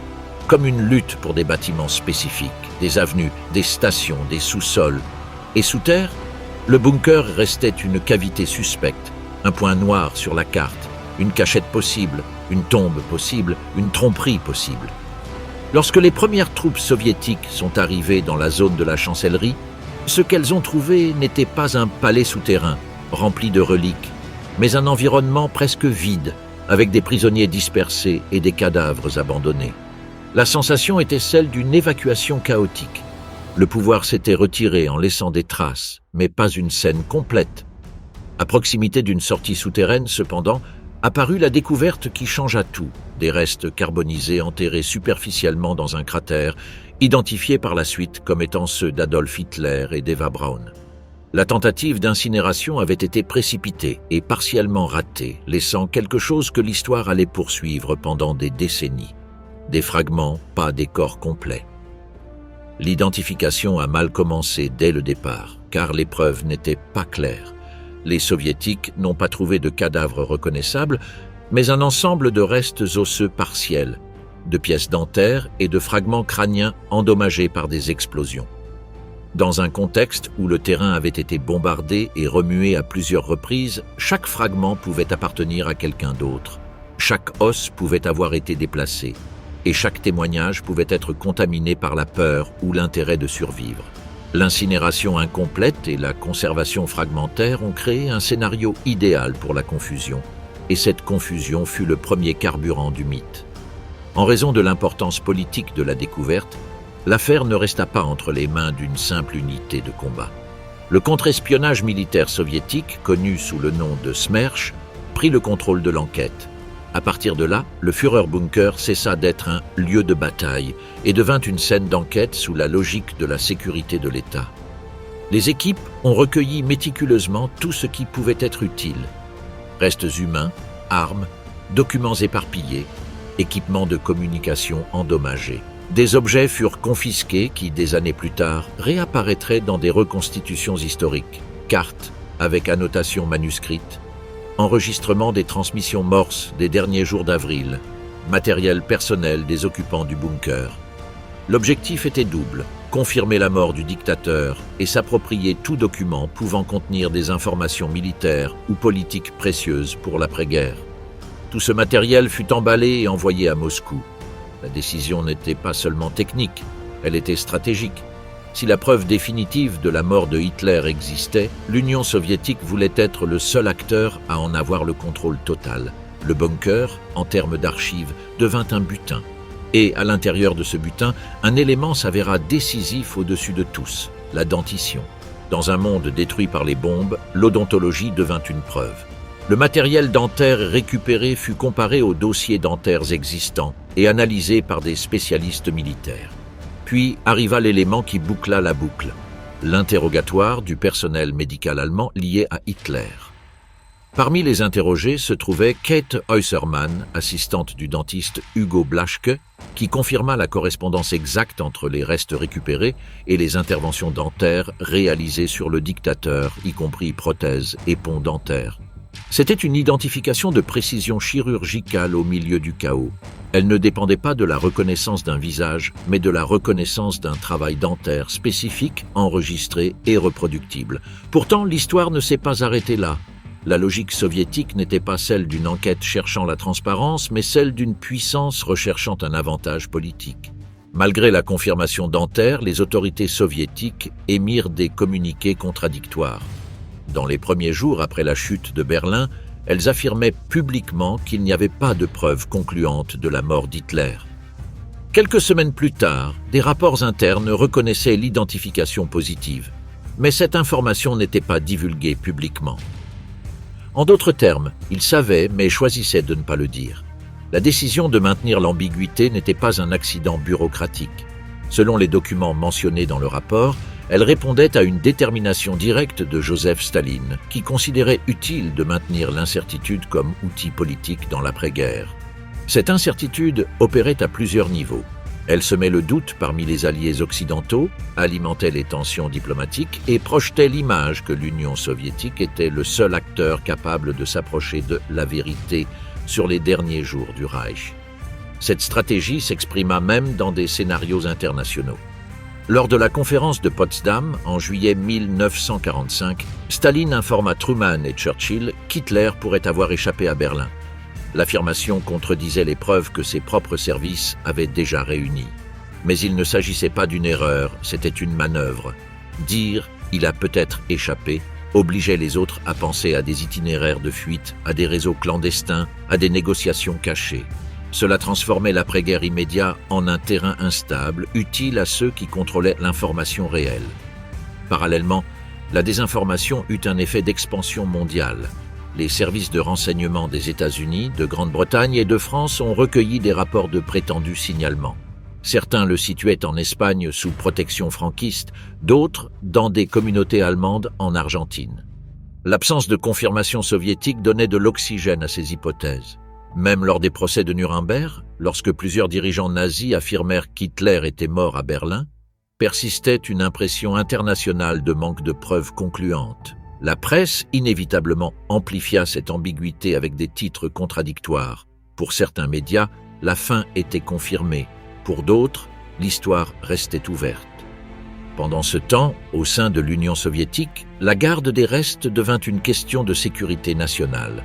comme une lutte pour des bâtiments spécifiques, des avenues, des stations, des sous-sols. Et sous terre, le bunker restait une cavité suspecte, un point noir sur la carte, une cachette possible, une tombe possible, une tromperie possible. Lorsque les premières troupes soviétiques sont arrivées dans la zone de la chancellerie, ce qu'elles ont trouvé n'était pas un palais souterrain, rempli de reliques, mais un environnement presque vide, avec des prisonniers dispersés et des cadavres abandonnés. La sensation était celle d'une évacuation chaotique. Le pouvoir s'était retiré en laissant des traces, mais pas une scène complète. À proximité d'une sortie souterraine, cependant, apparut la découverte qui changea tout, des restes carbonisés enterrés superficiellement dans un cratère, identifiés par la suite comme étant ceux d'Adolf Hitler et d'Eva Braun. La tentative d'incinération avait été précipitée et partiellement ratée, laissant quelque chose que l'histoire allait poursuivre pendant des décennies. Des fragments, pas des corps complets. L'identification a mal commencé dès le départ, car les preuves n'étaient pas claires. Les soviétiques n'ont pas trouvé de cadavres reconnaissables, mais un ensemble de restes osseux partiels, de pièces dentaires et de fragments crâniens endommagés par des explosions. Dans un contexte où le terrain avait été bombardé et remué à plusieurs reprises, chaque fragment pouvait appartenir à quelqu'un d'autre. Chaque os pouvait avoir été déplacé, et chaque témoignage pouvait être contaminé par la peur ou l'intérêt de survivre. L'incinération incomplète et la conservation fragmentaire ont créé un scénario idéal pour la confusion, et cette confusion fut le premier carburant du mythe. En raison de l'importance politique de la découverte, l'affaire ne resta pas entre les mains d'une simple unité de combat. Le contre-espionnage militaire soviétique, connu sous le nom de Smerch, prit le contrôle de l'enquête. À partir de là, le Führerbunker cessa d'être un lieu de bataille et devint une scène d'enquête sous la logique de la sécurité de l'État. Les équipes ont recueilli méticuleusement tout ce qui pouvait être utile. Restes humains, armes, documents éparpillés, équipements de communication endommagés. Des objets furent confisqués qui, des années plus tard, réapparaîtraient dans des reconstitutions historiques. Cartes avec annotations manuscrites, enregistrement des transmissions morses des derniers jours d'avril, matériel personnel des occupants du bunker. L'objectif était double, confirmer la mort du dictateur et s'approprier tout document pouvant contenir des informations militaires ou politiques précieuses pour l'après-guerre. Tout ce matériel fut emballé et envoyé à Moscou. La décision n'était pas seulement technique, elle était stratégique. Si la preuve définitive de la mort de Hitler existait, l'Union soviétique voulait être le seul acteur à en avoir le contrôle total. Le bunker, en termes d'archives, devint un butin. Et, à l'intérieur de ce butin, un élément s'avéra décisif au-dessus de tous, la dentition. Dans un monde détruit par les bombes, l'odontologie devint une preuve. Le matériel dentaire récupéré fut comparé aux dossiers dentaires existants et analysé par des spécialistes militaires. Puis arriva l'élément qui boucla la boucle, l'interrogatoire du personnel médical allemand lié à Hitler. Parmi les interrogés se trouvait Kate Heussermann, assistante du dentiste Hugo Blaschke, qui confirma la correspondance exacte entre les restes récupérés et les interventions dentaires réalisées sur le dictateur, y compris prothèses et ponts dentaires. C'était une identification de précision chirurgicale au milieu du chaos. Elle ne dépendait pas de la reconnaissance d'un visage, mais de la reconnaissance d'un travail dentaire spécifique, enregistré et reproductible. Pourtant, l'histoire ne s'est pas arrêtée là. La logique soviétique n'était pas celle d'une enquête cherchant la transparence, mais celle d'une puissance recherchant un avantage politique. Malgré la confirmation dentaire, les autorités soviétiques émirent des communiqués contradictoires. Dans les premiers jours après la chute de Berlin, elles affirmaient publiquement qu'il n'y avait pas de preuves concluantes de la mort d'Hitler. Quelques semaines plus tard, des rapports internes reconnaissaient l'identification positive, mais cette information n'était pas divulguée publiquement. En d'autres termes, ils savaient mais choisissaient de ne pas le dire. La décision de maintenir l'ambiguïté n'était pas un accident bureaucratique. Selon les documents mentionnés dans le rapport, elle répondait à une détermination directe de Joseph Staline, qui considérait utile de maintenir l'incertitude comme outil politique dans l'après-guerre. Cette incertitude opérait à plusieurs niveaux. Elle semait le doute parmi les alliés occidentaux, alimentait les tensions diplomatiques et projetait l'image que l'Union soviétique était le seul acteur capable de s'approcher de la vérité sur les derniers jours du Reich. Cette stratégie s'exprima même dans des scénarios internationaux. Lors de la conférence de Potsdam, en juillet 1945, Staline informa Truman et Churchill qu'Hitler pourrait avoir échappé à Berlin. L'affirmation contredisait les preuves que ses propres services avaient déjà réunies. Mais il ne s'agissait pas d'une erreur, c'était une manœuvre. Dire « il a peut-être échappé » obligeait les autres à penser à des itinéraires de fuite, à des réseaux clandestins, à des négociations cachées. Cela transformait l'après-guerre immédiat en un terrain instable, utile à ceux qui contrôlaient l'information réelle. Parallèlement, la désinformation eut un effet d'expansion mondiale. Les services de renseignement des États-Unis, de Grande-Bretagne et de France ont recueilli des rapports de prétendus signalements. Certains le situaient en Espagne sous protection franquiste, d'autres dans des communautés allemandes en Argentine. L'absence de confirmation soviétique donnait de l'oxygène à ces hypothèses. Même lors des procès de Nuremberg, lorsque plusieurs dirigeants nazis affirmèrent qu'Hitler était mort à Berlin, persistait une impression internationale de manque de preuves concluantes. La presse inévitablement amplifia cette ambiguïté avec des titres contradictoires. Pour certains médias, la fin était confirmée. Pour d'autres, l'histoire restait ouverte. Pendant ce temps, au sein de l'Union soviétique, la garde des restes devint une question de sécurité nationale.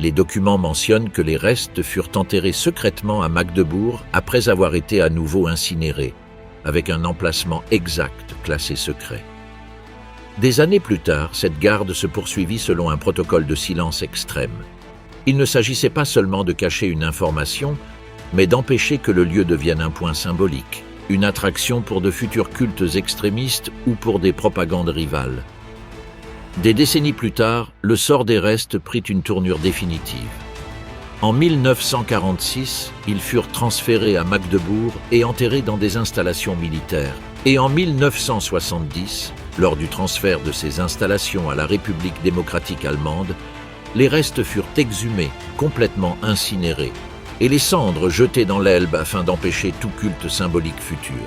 Les documents mentionnent que les restes furent enterrés secrètement à Magdebourg après avoir été à nouveau incinérés, avec un emplacement exact classé secret. Des années plus tard, cette garde se poursuivit selon un protocole de silence extrême. Il ne s'agissait pas seulement de cacher une information, mais d'empêcher que le lieu devienne un point symbolique, une attraction pour de futurs cultes extrémistes ou pour des propagandes rivales. Des décennies plus tard, le sort des restes prit une tournure définitive. En 1946, ils furent transférés à Magdebourg et enterrés dans des installations militaires. Et en 1970, lors du transfert de ces installations à la République démocratique allemande, les restes furent exhumés, complètement incinérés, et les cendres jetées dans l'Elbe afin d'empêcher tout culte symbolique futur.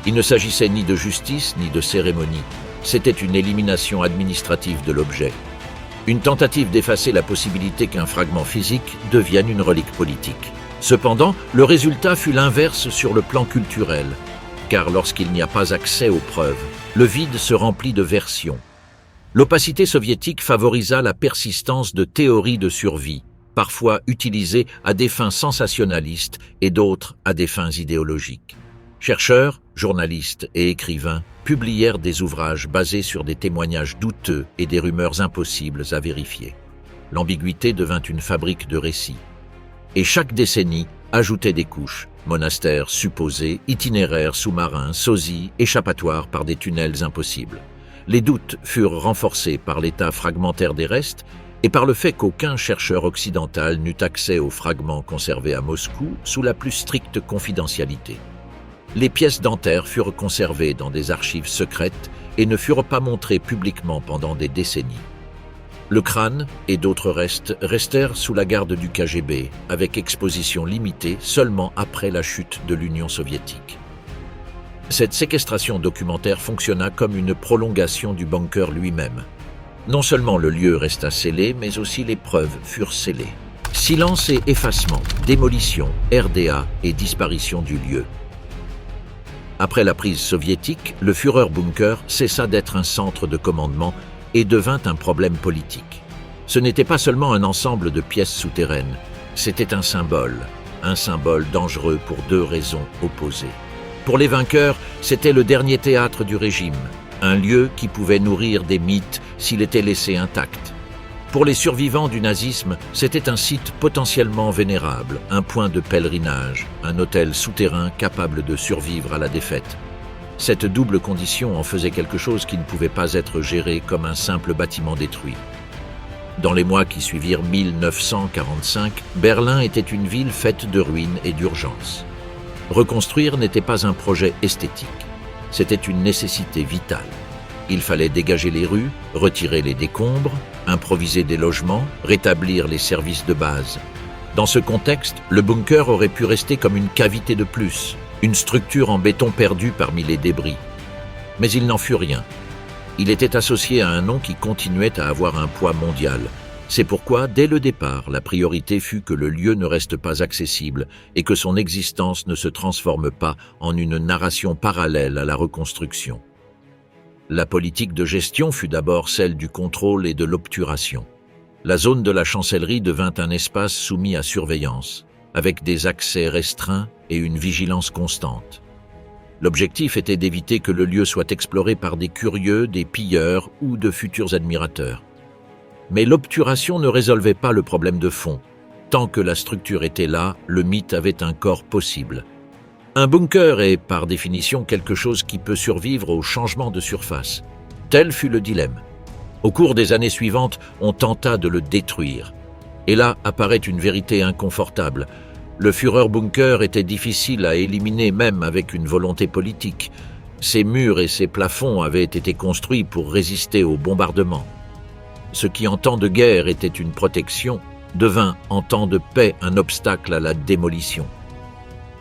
Il ne s'agissait ni de justice ni de cérémonie, c'était une élimination administrative de l'objet. Une tentative d'effacer la possibilité qu'un fragment physique devienne une relique politique. Cependant, le résultat fut l'inverse sur le plan culturel, car lorsqu'il n'y a pas accès aux preuves, le vide se remplit de versions. L'opacité soviétique favorisa la persistance de théories de survie, parfois utilisées à des fins sensationnalistes et d'autres à des fins idéologiques. Chercheurs, journalistes et écrivains publièrent des ouvrages basés sur des témoignages douteux et des rumeurs impossibles à vérifier. L'ambiguïté devint une fabrique de récits. Et chaque décennie ajoutait des couches, Monastères supposés, itinéraires sous-marins, sosies, échappatoires par des tunnels impossibles. Les doutes furent renforcés par l'état fragmentaire des restes et par le fait qu'aucun chercheur occidental n'eut accès aux fragments conservés à Moscou sous la plus stricte confidentialité. Les pièces dentaires furent conservées dans des archives secrètes et ne furent pas montrées publiquement pendant des décennies. Le crâne et d'autres restes restèrent sous la garde du KGB, avec exposition limitée seulement après la chute de l'Union soviétique. Cette séquestration documentaire fonctionna comme une prolongation du bunker lui-même. Non seulement le lieu resta scellé, mais aussi les preuves furent scellées. Silence et effacement, démolition, RDA et disparition du lieu. Après la prise soviétique, le Führerbunker cessa d'être un centre de commandement et devint un problème politique. Ce n'était pas seulement un ensemble de pièces souterraines, c'était un symbole dangereux pour deux raisons opposées. Pour les vainqueurs, c'était le dernier théâtre du régime, un lieu qui pouvait nourrir des mythes s'il était laissé intact. Pour les survivants du nazisme, c'était un site potentiellement vénérable, un point de pèlerinage, un hôtel souterrain capable de survivre à la défaite. Cette double condition en faisait quelque chose qui ne pouvait pas être géré comme un simple bâtiment détruit. Dans les mois qui suivirent 1945, Berlin était une ville faite de ruines et d'urgences. Reconstruire n'était pas un projet esthétique, c'était une nécessité vitale. Il fallait dégager les rues, retirer les décombres, improviser des logements, rétablir les services de base. Dans ce contexte, le bunker aurait pu rester comme une cavité de plus, une structure en béton perdue parmi les débris. Mais il n'en fut rien. Il était associé à un nom qui continuait à avoir un poids mondial. C'est pourquoi, dès le départ, la priorité fut que le lieu ne reste pas accessible et que son existence ne se transforme pas en une narration parallèle à la reconstruction. La politique de gestion fut d'abord celle du contrôle et de l'obturation. La zone de la chancellerie devint un espace soumis à surveillance, avec des accès restreints et une vigilance constante. L'objectif était d'éviter que le lieu soit exploré par des curieux, des pilleurs ou de futurs admirateurs. Mais l'obturation ne résolvait pas le problème de fond. Tant que la structure était là, le mythe avait un corps possible. Un bunker est, par définition, quelque chose qui peut survivre au changement de surface. Tel fut le dilemme. Au cours des années suivantes, on tenta de le détruire. Et là apparaît une vérité inconfortable. Le Führerbunker était difficile à éliminer même avec une volonté politique. Ses murs et ses plafonds avaient été construits pour résister aux bombardements. Ce qui en temps de guerre était une protection, devint en temps de paix un obstacle à la démolition.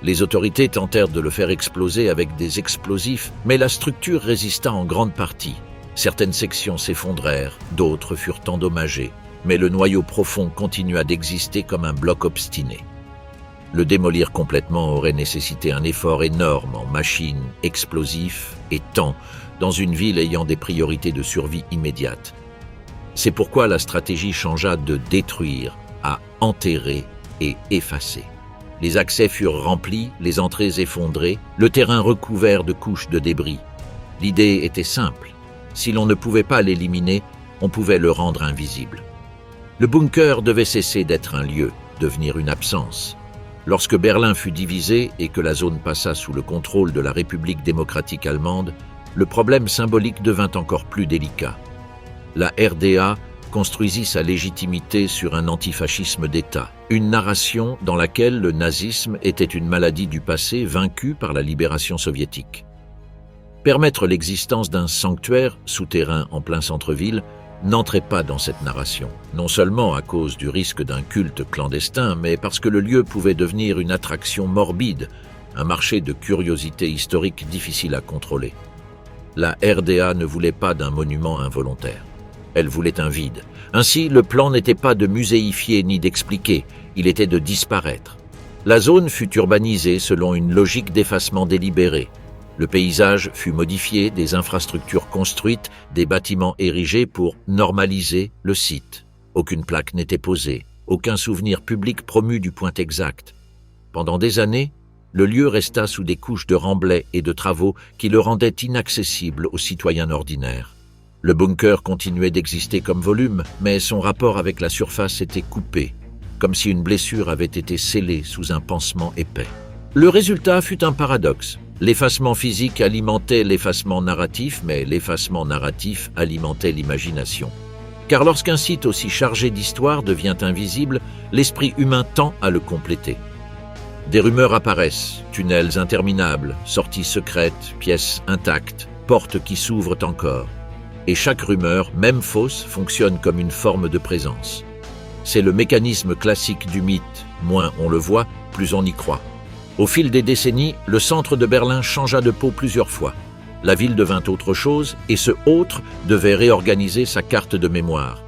Les autorités tentèrent de le faire exploser avec des explosifs, mais la structure résista en grande partie. Certaines sections s'effondrèrent, d'autres furent endommagées, mais le noyau profond continua d'exister comme un bloc obstiné. Le démolir complètement aurait nécessité un effort énorme en machines, explosifs et temps, dans une ville ayant des priorités de survie immédiate. C'est pourquoi la stratégie changea de détruire à enterrer et effacer. Les accès furent remplis, les entrées effondrées, le terrain recouvert de couches de débris. L'idée était simple. Si l'on ne pouvait pas l'éliminer, on pouvait le rendre invisible. Le bunker devait cesser d'être un lieu, devenir une absence. Lorsque Berlin fut divisé et que la zone passa sous le contrôle de la République démocratique allemande, le problème symbolique devint encore plus délicat. La RDA construisit sa légitimité sur un antifascisme d'État, une narration dans laquelle le nazisme était une maladie du passé vaincue par la libération soviétique. Permettre l'existence d'un sanctuaire souterrain en plein centre-ville n'entrait pas dans cette narration, non seulement à cause du risque d'un culte clandestin, mais parce que le lieu pouvait devenir une attraction morbide, un marché de curiosités historiques difficile à contrôler. La RDA ne voulait pas d'un monument involontaire. Elle voulait un vide. Ainsi, le plan n'était pas de muséifier ni d'expliquer, il était de disparaître. La zone fut urbanisée selon une logique d'effacement délibéré. Le paysage fut modifié, des infrastructures construites, des bâtiments érigés pour normaliser le site. Aucune plaque n'était posée, aucun souvenir public promu du point exact. Pendant des années, le lieu resta sous des couches de remblais et de travaux qui le rendaient inaccessible aux citoyens ordinaires. Le bunker continuait d'exister comme volume, mais son rapport avec la surface était coupé, comme si une blessure avait été scellée sous un pansement épais. Le résultat fut un paradoxe. L'effacement physique alimentait l'effacement narratif, mais l'effacement narratif alimentait l'imagination. Car lorsqu'un site aussi chargé d'histoire devient invisible, l'esprit humain tend à le compléter. Des rumeurs apparaissent, tunnels interminables, sorties secrètes, pièces intactes, portes qui s'ouvrent encore. Et chaque rumeur, même fausse, fonctionne comme une forme de présence. C'est le mécanisme classique du mythe. Moins on le voit, plus on y croit. Au fil des décennies, le centre de Berlin changea de peau plusieurs fois. La ville devint autre chose et ce autre devait réorganiser sa carte de mémoire.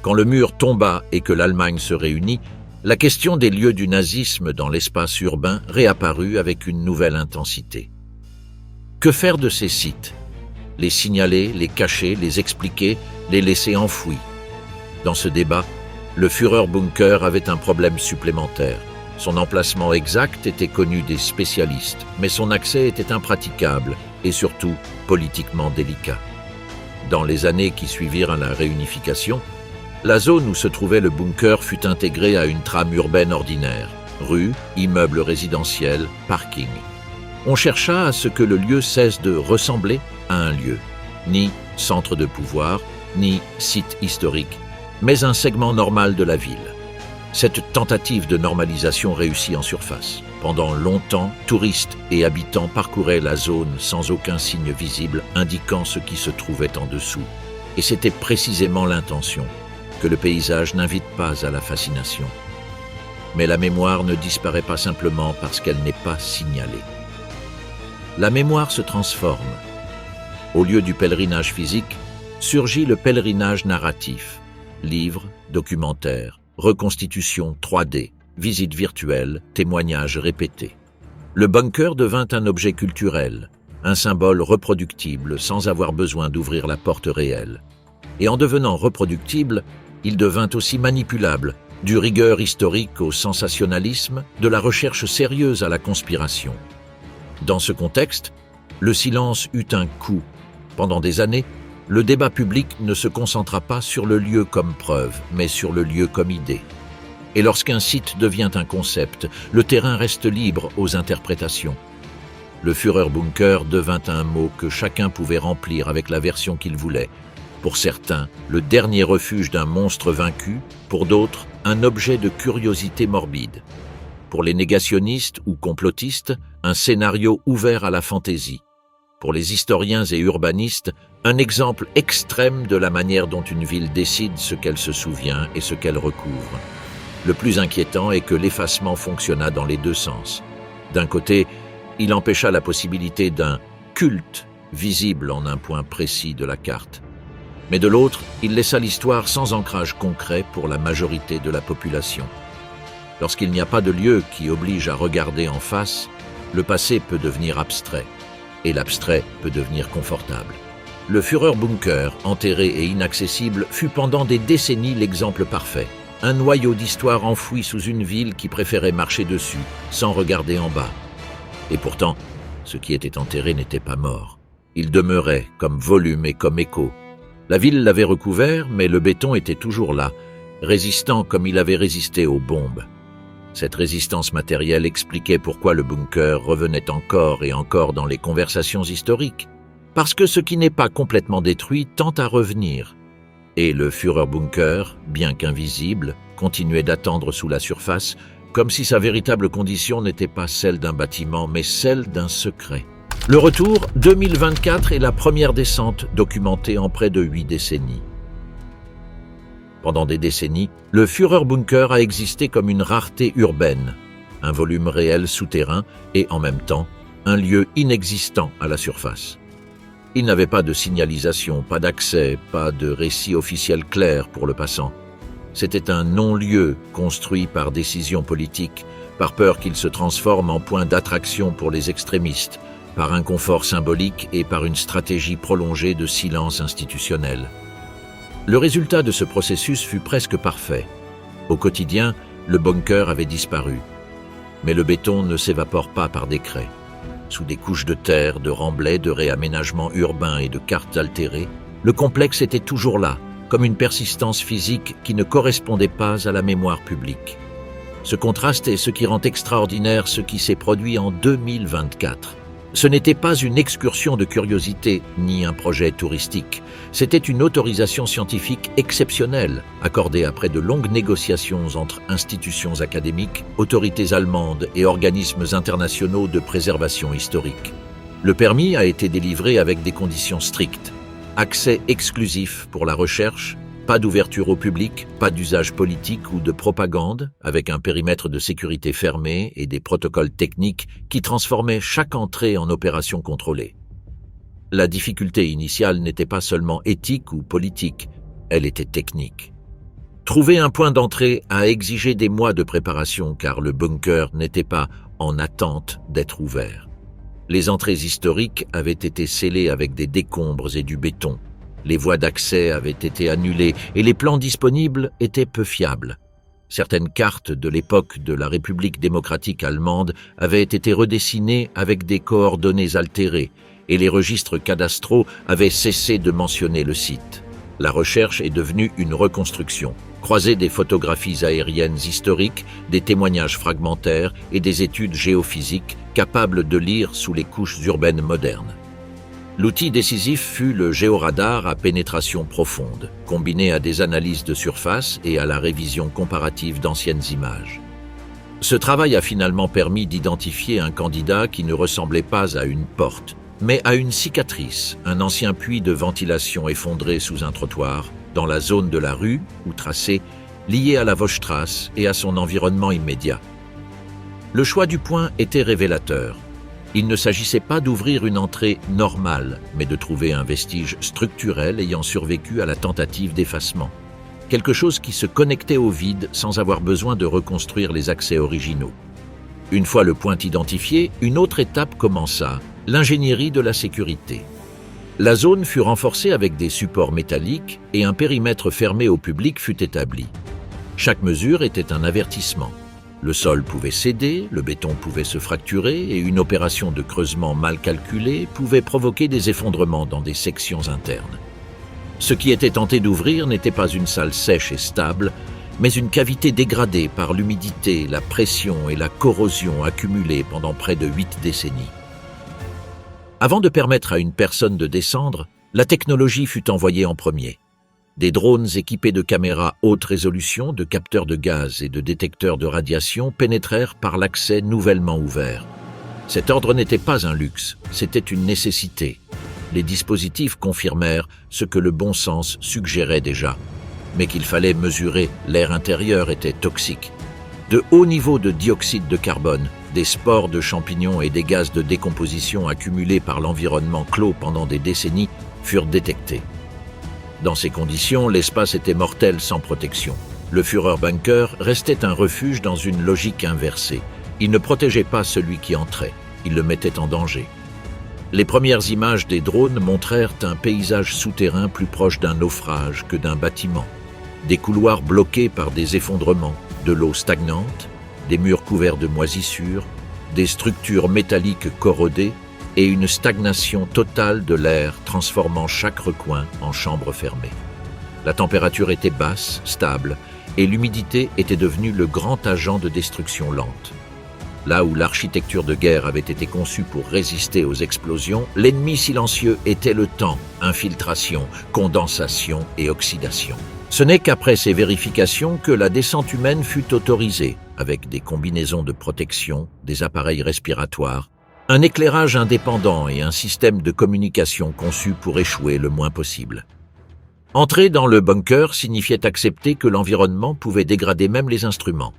Quand le mur tomba et que l'Allemagne se réunit, la question des lieux du nazisme dans l'espace urbain réapparut avec une nouvelle intensité. Que faire de ces sites? Les signaler, les cacher, les expliquer, les laisser enfouis? Dans ce débat, le Führerbunker avait un problème supplémentaire. Son emplacement exact était connu des spécialistes, mais son accès était impraticable et surtout politiquement délicat. Dans les années qui suivirent à la réunification, la zone où se trouvait le bunker fut intégrée à une trame urbaine ordinaire, rues, immeubles résidentiels, parking. On chercha à ce que le lieu cesse de ressembler à un lieu, ni centre de pouvoir, ni site historique, mais un segment normal de la ville. Cette tentative de normalisation réussit en surface. Pendant longtemps, touristes et habitants parcouraient la zone sans aucun signe visible indiquant ce qui se trouvait en dessous. Et c'était précisément l'intention, que le paysage n'invite pas à la fascination. Mais la mémoire ne disparaît pas simplement parce qu'elle n'est pas signalée. La mémoire se transforme. Au lieu du pèlerinage physique, surgit le pèlerinage narratif. Livres, documentaires, reconstitutions 3D, visites virtuelles, témoignages répétés. Le bunker devint un objet culturel, un symbole reproductible sans avoir besoin d'ouvrir la porte réelle. Et en devenant reproductible, il devint aussi manipulable, du rigueur historique au sensationnalisme, de la recherche sérieuse à la conspiration. Dans ce contexte, le silence eut un coût. Pendant des années, le débat public ne se concentra pas sur le lieu comme preuve, mais sur le lieu comme idée. Et lorsqu'un site devient un concept, le terrain reste libre aux interprétations. Le Führerbunker devint un mot que chacun pouvait remplir avec la version qu'il voulait. Pour certains, le dernier refuge d'un monstre vaincu, pour d'autres, un objet de curiosité morbide. Pour les négationnistes ou complotistes, un scénario ouvert à la fantaisie. Pour les historiens et urbanistes, un exemple extrême de la manière dont une ville décide ce qu'elle se souvient et ce qu'elle recouvre. Le plus inquiétant est que l'effacement fonctionna dans les deux sens. D'un côté, il empêcha la possibilité d'un culte visible en un point précis de la carte. Mais de l'autre, il laissa l'histoire sans ancrage concret pour la majorité de la population. Lorsqu'il n'y a pas de lieu qui oblige à regarder en face, le passé peut devenir abstrait, et l'abstrait peut devenir confortable. Le Führerbunker, enterré et inaccessible, fut pendant des décennies l'exemple parfait. Un noyau d'histoire enfoui sous une ville qui préférait marcher dessus, sans regarder en bas. Et pourtant, ce qui était enterré n'était pas mort. Il demeurait comme volume et comme écho. La ville l'avait recouvert, mais le béton était toujours là, résistant comme il avait résisté aux bombes. Cette résistance matérielle expliquait pourquoi le bunker revenait encore et encore dans les conversations historiques. Parce que ce qui n'est pas complètement détruit tend à revenir. Et le Führerbunker, bien qu'invisible, continuait d'attendre sous la surface, comme si sa véritable condition n'était pas celle d'un bâtiment, mais celle d'un secret. Le retour, 2024, est la première descente documentée en près de 8 décennies. Pendant des décennies, le Führerbunker a existé comme une rareté urbaine, un volume réel souterrain et, en même temps, un lieu inexistant à la surface. Il n'avait pas de signalisation, pas d'accès, pas de récit officiel clair pour le passant. C'était un non-lieu construit par décision politique, par peur qu'il se transforme en point d'attraction pour les extrémistes, par inconfort symbolique et par une stratégie prolongée de silence institutionnel. Le résultat de ce processus fut presque parfait. Au quotidien, le bunker avait disparu. Mais le béton ne s'évapore pas par décret. Sous des couches de terre, de remblais, de réaménagements urbains et de cartes altérées, le complexe était toujours là, comme une persistance physique qui ne correspondait pas à la mémoire publique. Ce contraste est ce qui rend extraordinaire ce qui s'est produit en 2024. Ce n'était pas une excursion de curiosité ni un projet touristique. C'était une autorisation scientifique exceptionnelle, accordée après de longues négociations entre institutions académiques, autorités allemandes et organismes internationaux de préservation historique. Le permis a été délivré avec des conditions strictes. Accès exclusif pour la recherche, pas d'ouverture au public, pas d'usage politique ou de propagande, avec un périmètre de sécurité fermé et des protocoles techniques qui transformaient chaque entrée en opération contrôlée. La difficulté initiale n'était pas seulement éthique ou politique, elle était technique. Trouver un point d'entrée a exigé des mois de préparation car le bunker n'était pas en attente d'être ouvert. Les entrées historiques avaient été scellées avec des décombres et du béton. Les voies d'accès avaient été annulées et les plans disponibles étaient peu fiables. Certaines cartes de l'époque de la République démocratique allemande avaient été redessinées avec des coordonnées altérées et les registres cadastraux avaient cessé de mentionner le site. La recherche est devenue une reconstruction, croisée des photographies aériennes historiques, des témoignages fragmentaires et des études géophysiques capables de lire sous les couches urbaines modernes. L'outil décisif fut le géoradar à pénétration profonde, combiné à des analyses de surface et à la révision comparative d'anciennes images. Ce travail a finalement permis d'identifier un candidat qui ne ressemblait pas à une porte, mais à une cicatrice, un ancien puits de ventilation effondré sous un trottoir, dans la zone de la rue ou tracé, lié à la Vosstrasse et à son environnement immédiat. Le choix du point était révélateur. Il ne s'agissait pas d'ouvrir une entrée normale, mais de trouver un vestige structurel ayant survécu à la tentative d'effacement. Quelque chose qui se connectait au vide sans avoir besoin de reconstruire les accès originaux. Une fois le point identifié, une autre étape commença, l'ingénierie de la sécurité. La zone fut renforcée avec des supports métalliques et un périmètre fermé au public fut établi. Chaque mesure était un avertissement. Le sol pouvait céder, le béton pouvait se fracturer et une opération de creusement mal calculée pouvait provoquer des effondrements dans des sections internes. Ce qui était tenté d'ouvrir n'était pas une salle sèche et stable, mais une cavité dégradée par l'humidité, la pression et la corrosion accumulées pendant près de 8 décennies. Avant de permettre à une personne de descendre, la technologie fut envoyée en premier. Des drones équipés de caméras haute résolution, de capteurs de gaz et de détecteurs de radiation pénétrèrent par l'accès nouvellement ouvert. Cet ordre n'était pas un luxe, c'était une nécessité. Les dispositifs confirmèrent ce que le bon sens suggérait déjà, mais qu'il fallait mesurer, l'air intérieur était toxique. De hauts niveaux de dioxyde de carbone, des spores de champignons et des gaz de décomposition accumulés par l'environnement clos pendant des décennies furent détectés. Dans ces conditions, l'espace était mortel sans protection. Le Führerbunker restait un refuge dans une logique inversée. Il ne protégeait pas celui qui entrait, il le mettait en danger. Les premières images des drones montrèrent un paysage souterrain plus proche d'un naufrage que d'un bâtiment. Des couloirs bloqués par des effondrements, de l'eau stagnante, des murs couverts de moisissures, des structures métalliques corrodées, et une stagnation totale de l'air transformant chaque recoin en chambre fermée. La température était basse, stable, et l'humidité était devenue le grand agent de destruction lente. Là où l'architecture de guerre avait été conçue pour résister aux explosions, l'ennemi silencieux était le temps, infiltration, condensation et oxydation. Ce n'est qu'après ces vérifications que la descente humaine fut autorisée, avec des combinaisons de protection, des appareils respiratoires, un éclairage indépendant et un système de communication conçu pour échouer le moins possible. Entrer dans le bunker signifiait accepter que l'environnement pouvait dégrader même les instruments.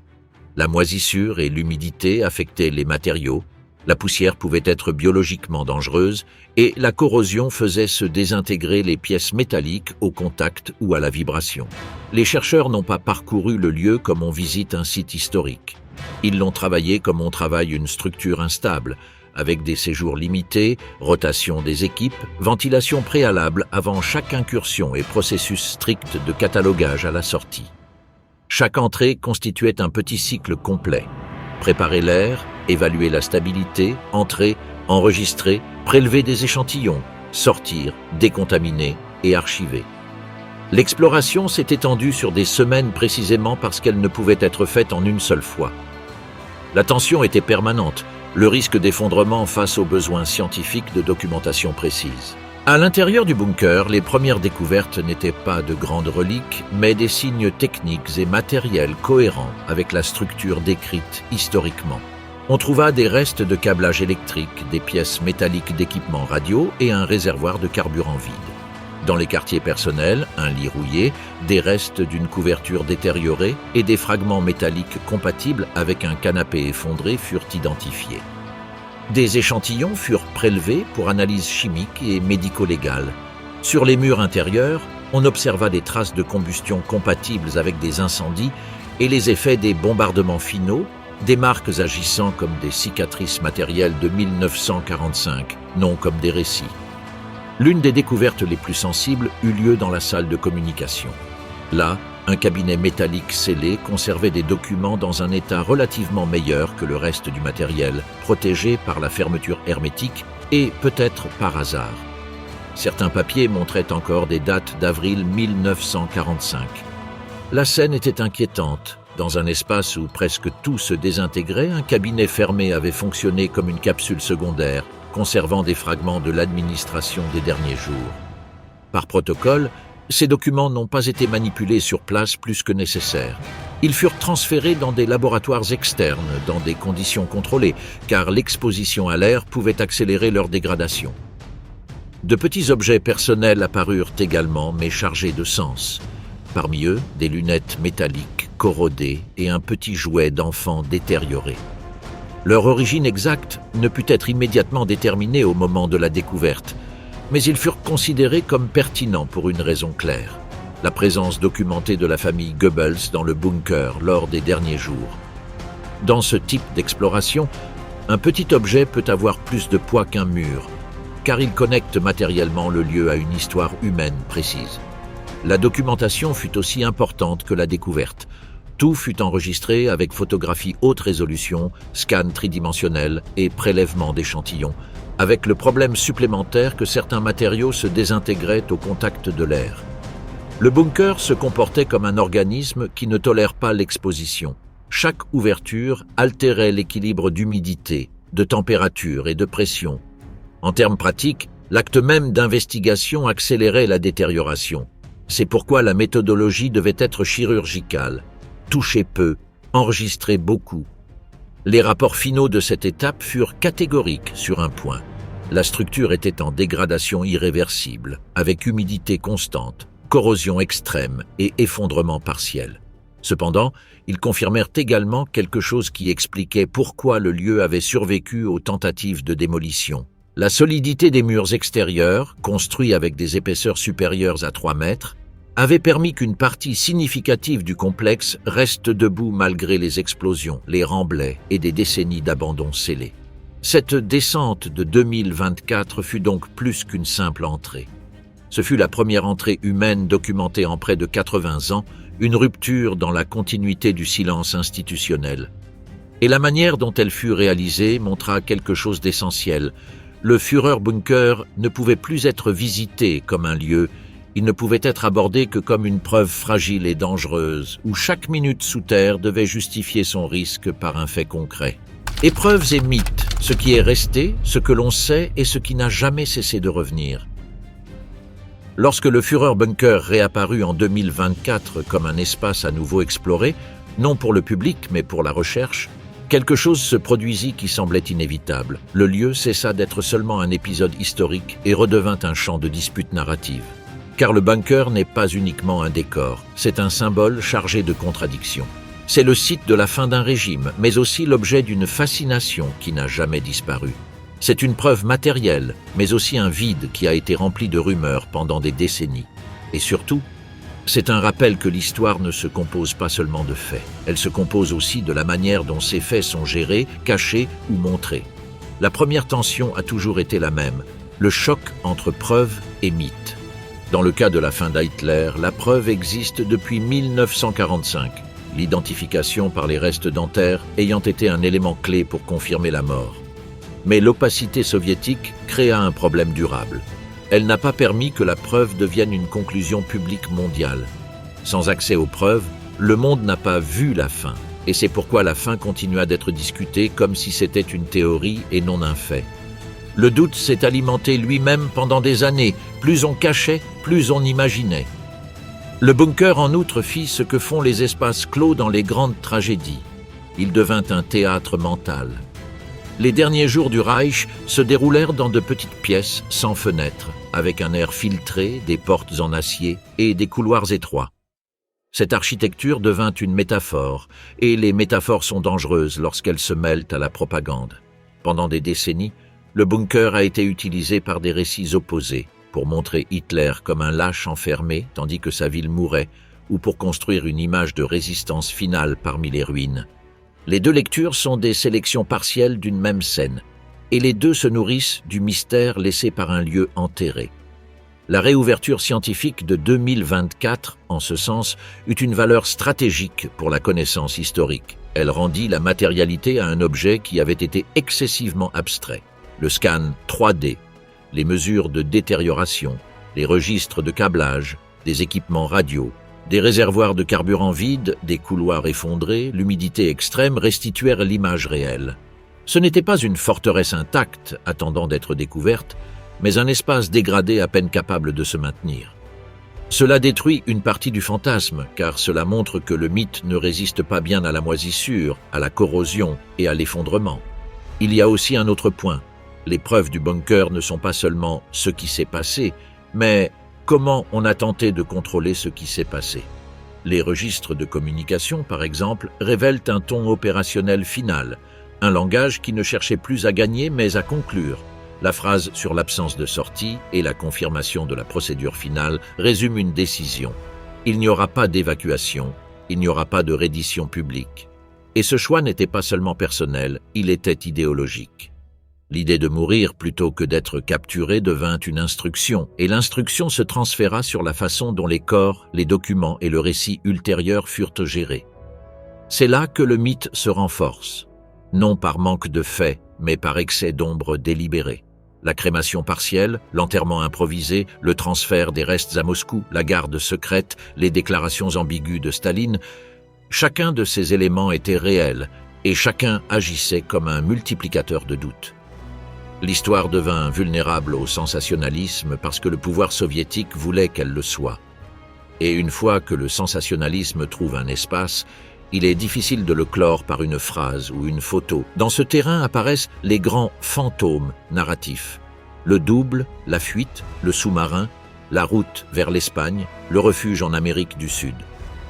La moisissure et l'humidité affectaient les matériaux, la poussière pouvait être biologiquement dangereuse et la corrosion faisait se désintégrer les pièces métalliques au contact ou à la vibration. Les chercheurs n'ont pas parcouru le lieu comme on visite un site historique. Ils l'ont travaillé comme on travaille une structure instable, avec des séjours limités, rotation des équipes, ventilation préalable avant chaque incursion et processus strict de catalogage à la sortie. Chaque entrée constituait un petit cycle complet. Préparer l'air, évaluer la stabilité, entrer, enregistrer, prélever des échantillons, sortir, décontaminer et archiver. L'exploration s'est étendue sur des semaines précisément parce qu'elle ne pouvait être faite en une seule fois. La tension était permanente, le risque d'effondrement face aux besoins scientifiques de documentation précise. À l'intérieur du bunker, les premières découvertes n'étaient pas de grandes reliques, mais des signes techniques et matériels cohérents avec la structure décrite historiquement. On trouva des restes de câblage électrique, des pièces métalliques d'équipements radio et un réservoir de carburant vide. Dans les quartiers personnels, un lit rouillé, des restes d'une couverture détériorée et des fragments métalliques compatibles avec un canapé effondré furent identifiés. Des échantillons furent prélevés pour analyse chimique et médico-légale. Sur les murs intérieurs, on observa des traces de combustion compatibles avec des incendies et les effets des bombardements finaux, des marques agissant comme des cicatrices matérielles de 1945, non comme des récits. L'une des découvertes les plus sensibles eut lieu dans la salle de communication. Là, un cabinet métallique scellé conservait des documents dans un état relativement meilleur que le reste du matériel, protégé par la fermeture hermétique et peut-être par hasard. Certains papiers montraient encore des dates d'avril 1945. La scène était inquiétante. Dans un espace où presque tout se désintégrait, un cabinet fermé avait fonctionné comme une capsule secondaire, conservant des fragments de l'administration des derniers jours. Par protocole, ces documents n'ont pas été manipulés sur place plus que nécessaire. Ils furent transférés dans des laboratoires externes, dans des conditions contrôlées, car l'exposition à l'air pouvait accélérer leur dégradation. De petits objets personnels apparurent également, mais chargés de sens. Parmi eux, des lunettes métalliques corrodées et un petit jouet d'enfant détérioré. Leur origine exacte ne put être immédiatement déterminée au moment de la découverte, mais ils furent considérés comme pertinents pour une raison claire, la présence documentée de la famille Goebbels dans le bunker lors des derniers jours. Dans ce type d'exploration, un petit objet peut avoir plus de poids qu'un mur, car il connecte matériellement le lieu à une histoire humaine précise. La documentation fut aussi importante que la découverte. Tout fut enregistré avec photographie haute résolution, scan tridimensionnel et prélèvement d'échantillons, avec le problème supplémentaire que certains matériaux se désintégraient au contact de l'air. Le bunker se comportait comme un organisme qui ne tolère pas l'exposition. Chaque ouverture altérait l'équilibre d'humidité, de température et de pression. En termes pratiques, l'acte même d'investigation accélérait la détérioration. C'est pourquoi la méthodologie devait être chirurgicale. Toucher peu, enregistrer beaucoup. Les rapports finaux de cette étape furent catégoriques sur un point. La structure était en dégradation irréversible, avec humidité constante, corrosion extrême et effondrement partiel. Cependant, ils confirmèrent également quelque chose qui expliquait pourquoi le lieu avait survécu aux tentatives de démolition. La solidité des murs extérieurs, construits avec des épaisseurs supérieures à 3 mètres, avait permis qu'une partie significative du complexe reste debout malgré les explosions, les remblais et des décennies d'abandon scellé. Cette descente de 2024 fut donc plus qu'une simple entrée. Ce fut la première entrée humaine documentée en près de 80 ans, une rupture dans la continuité du silence institutionnel. Et la manière dont elle fut réalisée montra quelque chose d'essentiel. Le Führerbunker ne pouvait plus être visité comme un lieu. Il ne pouvait être abordé que comme une preuve fragile et dangereuse, où chaque minute sous terre devait justifier son risque par un fait concret. Épreuves et mythes, ce qui est resté, ce que l'on sait et ce qui n'a jamais cessé de revenir. Lorsque le Führerbunker réapparut en 2024 comme un espace à nouveau exploré, non pour le public mais pour la recherche, quelque chose se produisit qui semblait inévitable. Le lieu cessa d'être seulement un épisode historique et redevint un champ de dispute narrative. Car le bunker n'est pas uniquement un décor, c'est un symbole chargé de contradictions. C'est le site de la fin d'un régime, mais aussi l'objet d'une fascination qui n'a jamais disparu. C'est une preuve matérielle, mais aussi un vide qui a été rempli de rumeurs pendant des décennies. Et surtout, c'est un rappel que l'histoire ne se compose pas seulement de faits. Elle se compose aussi de la manière dont ces faits sont gérés, cachés ou montrés. La première tension a toujours été la même, le choc entre preuve et mythe. Dans le cas de la fin d'Hitler, la preuve existe depuis 1945, l'identification par les restes dentaires ayant été un élément clé pour confirmer la mort. Mais l'opacité soviétique créa un problème durable. elle n'a pas permis que la preuve devienne une conclusion publique mondiale. Sans accès aux preuves, le monde n'a pas vu la fin, et c'est pourquoi la fin continua d'être discutée comme si c'était une théorie et non un fait. Le doute s'est alimenté lui-même pendant des années, plus on cachait, plus on imaginait. Le bunker en outre fit ce que font les espaces clos dans les grandes tragédies. Il devint un théâtre mental. Les derniers jours du Reich se déroulèrent dans de petites pièces sans fenêtres, avec un air filtré, des portes en acier et des couloirs étroits. Cette architecture devint une métaphore, et les métaphores sont dangereuses lorsqu'elles se mêlent à la propagande. Pendant des décennies, le bunker a été utilisé par des récits opposés, pour montrer Hitler comme un lâche enfermé tandis que sa ville mourait, ou pour construire une image de résistance finale parmi les ruines. Les deux lectures sont des sélections partielles d'une même scène, et les deux se nourrissent du mystère laissé par un lieu enterré. La réouverture scientifique de 2024, en ce sens, eut une valeur stratégique pour la connaissance historique. Elle rendit la matérialité à un objet qui avait été excessivement abstrait. Le scan 3D, les mesures de détérioration, les registres de câblage, des équipements radio, des réservoirs de carburant vides, des couloirs effondrés, l'humidité extrême restituèrent l'image réelle. Ce n'était pas une forteresse intacte attendant d'être découverte, mais un espace dégradé à peine capable de se maintenir. Cela détruit une partie du fantasme, car cela montre que le mythe ne résiste pas bien à la moisissure, à la corrosion et à l'effondrement. Il y a aussi un autre point. Les preuves du bunker ne sont pas seulement ce qui s'est passé, mais comment on a tenté de contrôler ce qui s'est passé. Les registres de communication, par exemple, révèlent un ton opérationnel final, un langage qui ne cherchait plus à gagner mais à conclure. La phrase sur l'absence de sortie et la confirmation de la procédure finale résument une décision. Il n'y aura pas d'évacuation, il n'y aura pas de reddition publique. Et ce choix n'était pas seulement personnel, il était idéologique. L'idée de mourir plutôt que d'être capturé devint une instruction, et l'instruction se transféra sur la façon dont les corps, les documents et le récit ultérieur furent gérés. C'est là que le mythe se renforce, non par manque de faits, mais par excès d'ombre délibérée. La crémation partielle, l'enterrement improvisé, le transfert des restes à Moscou, la garde secrète, les déclarations ambiguës de Staline, chacun de ces éléments était réel, et chacun agissait comme un multiplicateur de doutes. L'histoire devint vulnérable au sensationnalisme parce que le pouvoir soviétique voulait qu'elle le soit. Et une fois que le sensationnalisme trouve un espace, il est difficile de le clore par une phrase ou une photo. Dans ce terrain apparaissent les grands fantômes narratifs. Le double, la fuite, le sous-marin, la route vers l'Espagne, le refuge en Amérique du Sud.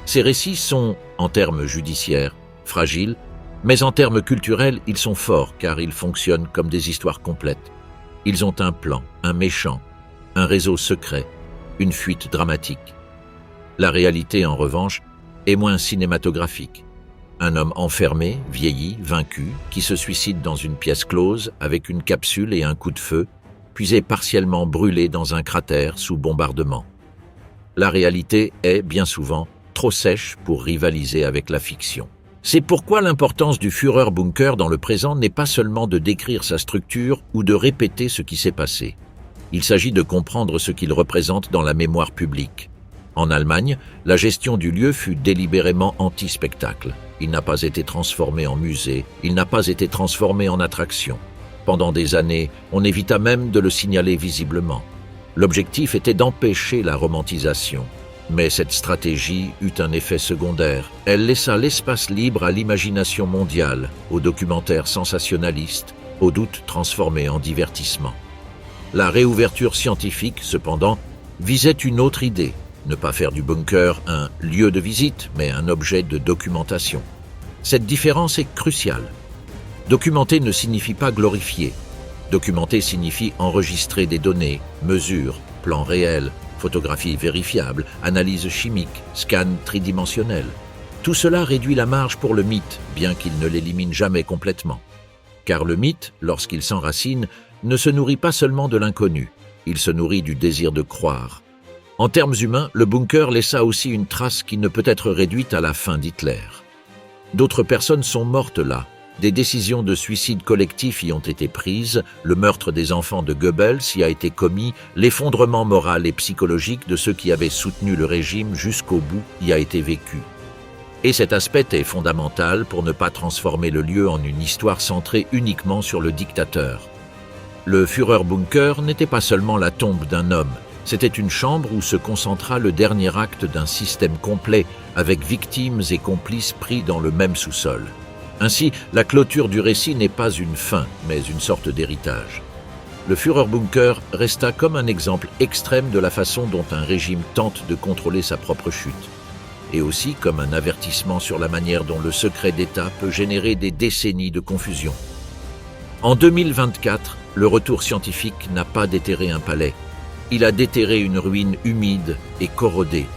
Ces récits sont, en termes judiciaires, fragiles, mais en termes culturels, ils sont forts car ils fonctionnent comme des histoires complètes. Ils ont un plan, un méchant, un réseau secret, une fuite dramatique. La réalité, en revanche, est moins cinématographique. Un homme enfermé, vieilli, vaincu, qui se suicide dans une pièce close avec une capsule et un coup de feu, puis est partiellement brûlé dans un cratère sous bombardement. La réalité est, bien souvent, trop sèche pour rivaliser avec la fiction. C'est pourquoi l'importance du Führerbunker dans le présent n'est pas seulement de décrire sa structure ou de répéter ce qui s'est passé. Il s'agit de comprendre ce qu'il représente dans la mémoire publique. En Allemagne, la gestion du lieu fut délibérément anti-spectacle. Il n'a pas été transformé en musée, il n'a pas été transformé en attraction. Pendant des années, on évita même de le signaler visiblement. L'objectif était d'empêcher la romantisation. Mais cette stratégie eut un effet secondaire. Elle laissa l'espace libre à l'imagination mondiale, aux documentaires sensationnalistes, aux doutes transformés en divertissement. La réouverture scientifique, cependant, visait une autre idée, ne pas faire du bunker un lieu de visite, mais un objet de documentation. Cette différence est cruciale. Documenter ne signifie pas glorifier. Documenter signifie enregistrer des données, mesures, plans réels, photographies vérifiables, analyses chimiques, scans tridimensionnels. Tout cela réduit la marge pour le mythe, bien qu'il ne l'élimine jamais complètement. Car le mythe, lorsqu'il s'enracine, ne se nourrit pas seulement de l'inconnu, il se nourrit du désir de croire. En termes humains, le bunker laissa aussi une trace qui ne peut être réduite à la fin d'Hitler. D'autres personnes sont mortes là, Des décisions de suicide collectif y ont été prises, le meurtre des enfants de Goebbels y a été commis, l'effondrement moral et psychologique de ceux qui avaient soutenu le régime jusqu'au bout y a été vécu. Et cet aspect est fondamental pour ne pas transformer le lieu en une histoire centrée uniquement sur le dictateur. Le Führerbunker n'était pas seulement la tombe d'un homme, c'était une chambre où se concentra le dernier acte d'un système complet, avec victimes et complices pris dans le même sous-sol. Ainsi, la clôture du récit n'est pas une fin, mais une sorte d'héritage. Le Führerbunker resta comme un exemple extrême de la façon dont un régime tente de contrôler sa propre chute, et aussi comme un avertissement sur la manière dont le secret d'État peut générer des décennies de confusion. En 2024, le retour scientifique n'a pas déterré un palais. Il a déterré une ruine humide et corrodée.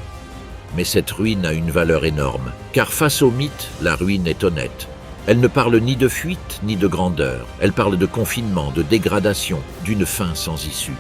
Mais cette ruine a une valeur énorme, car face au mythe, la ruine est honnête. Elle ne parle ni de fuite ni de grandeur, elle parle de confinement, de dégradation, d'une fin sans issue.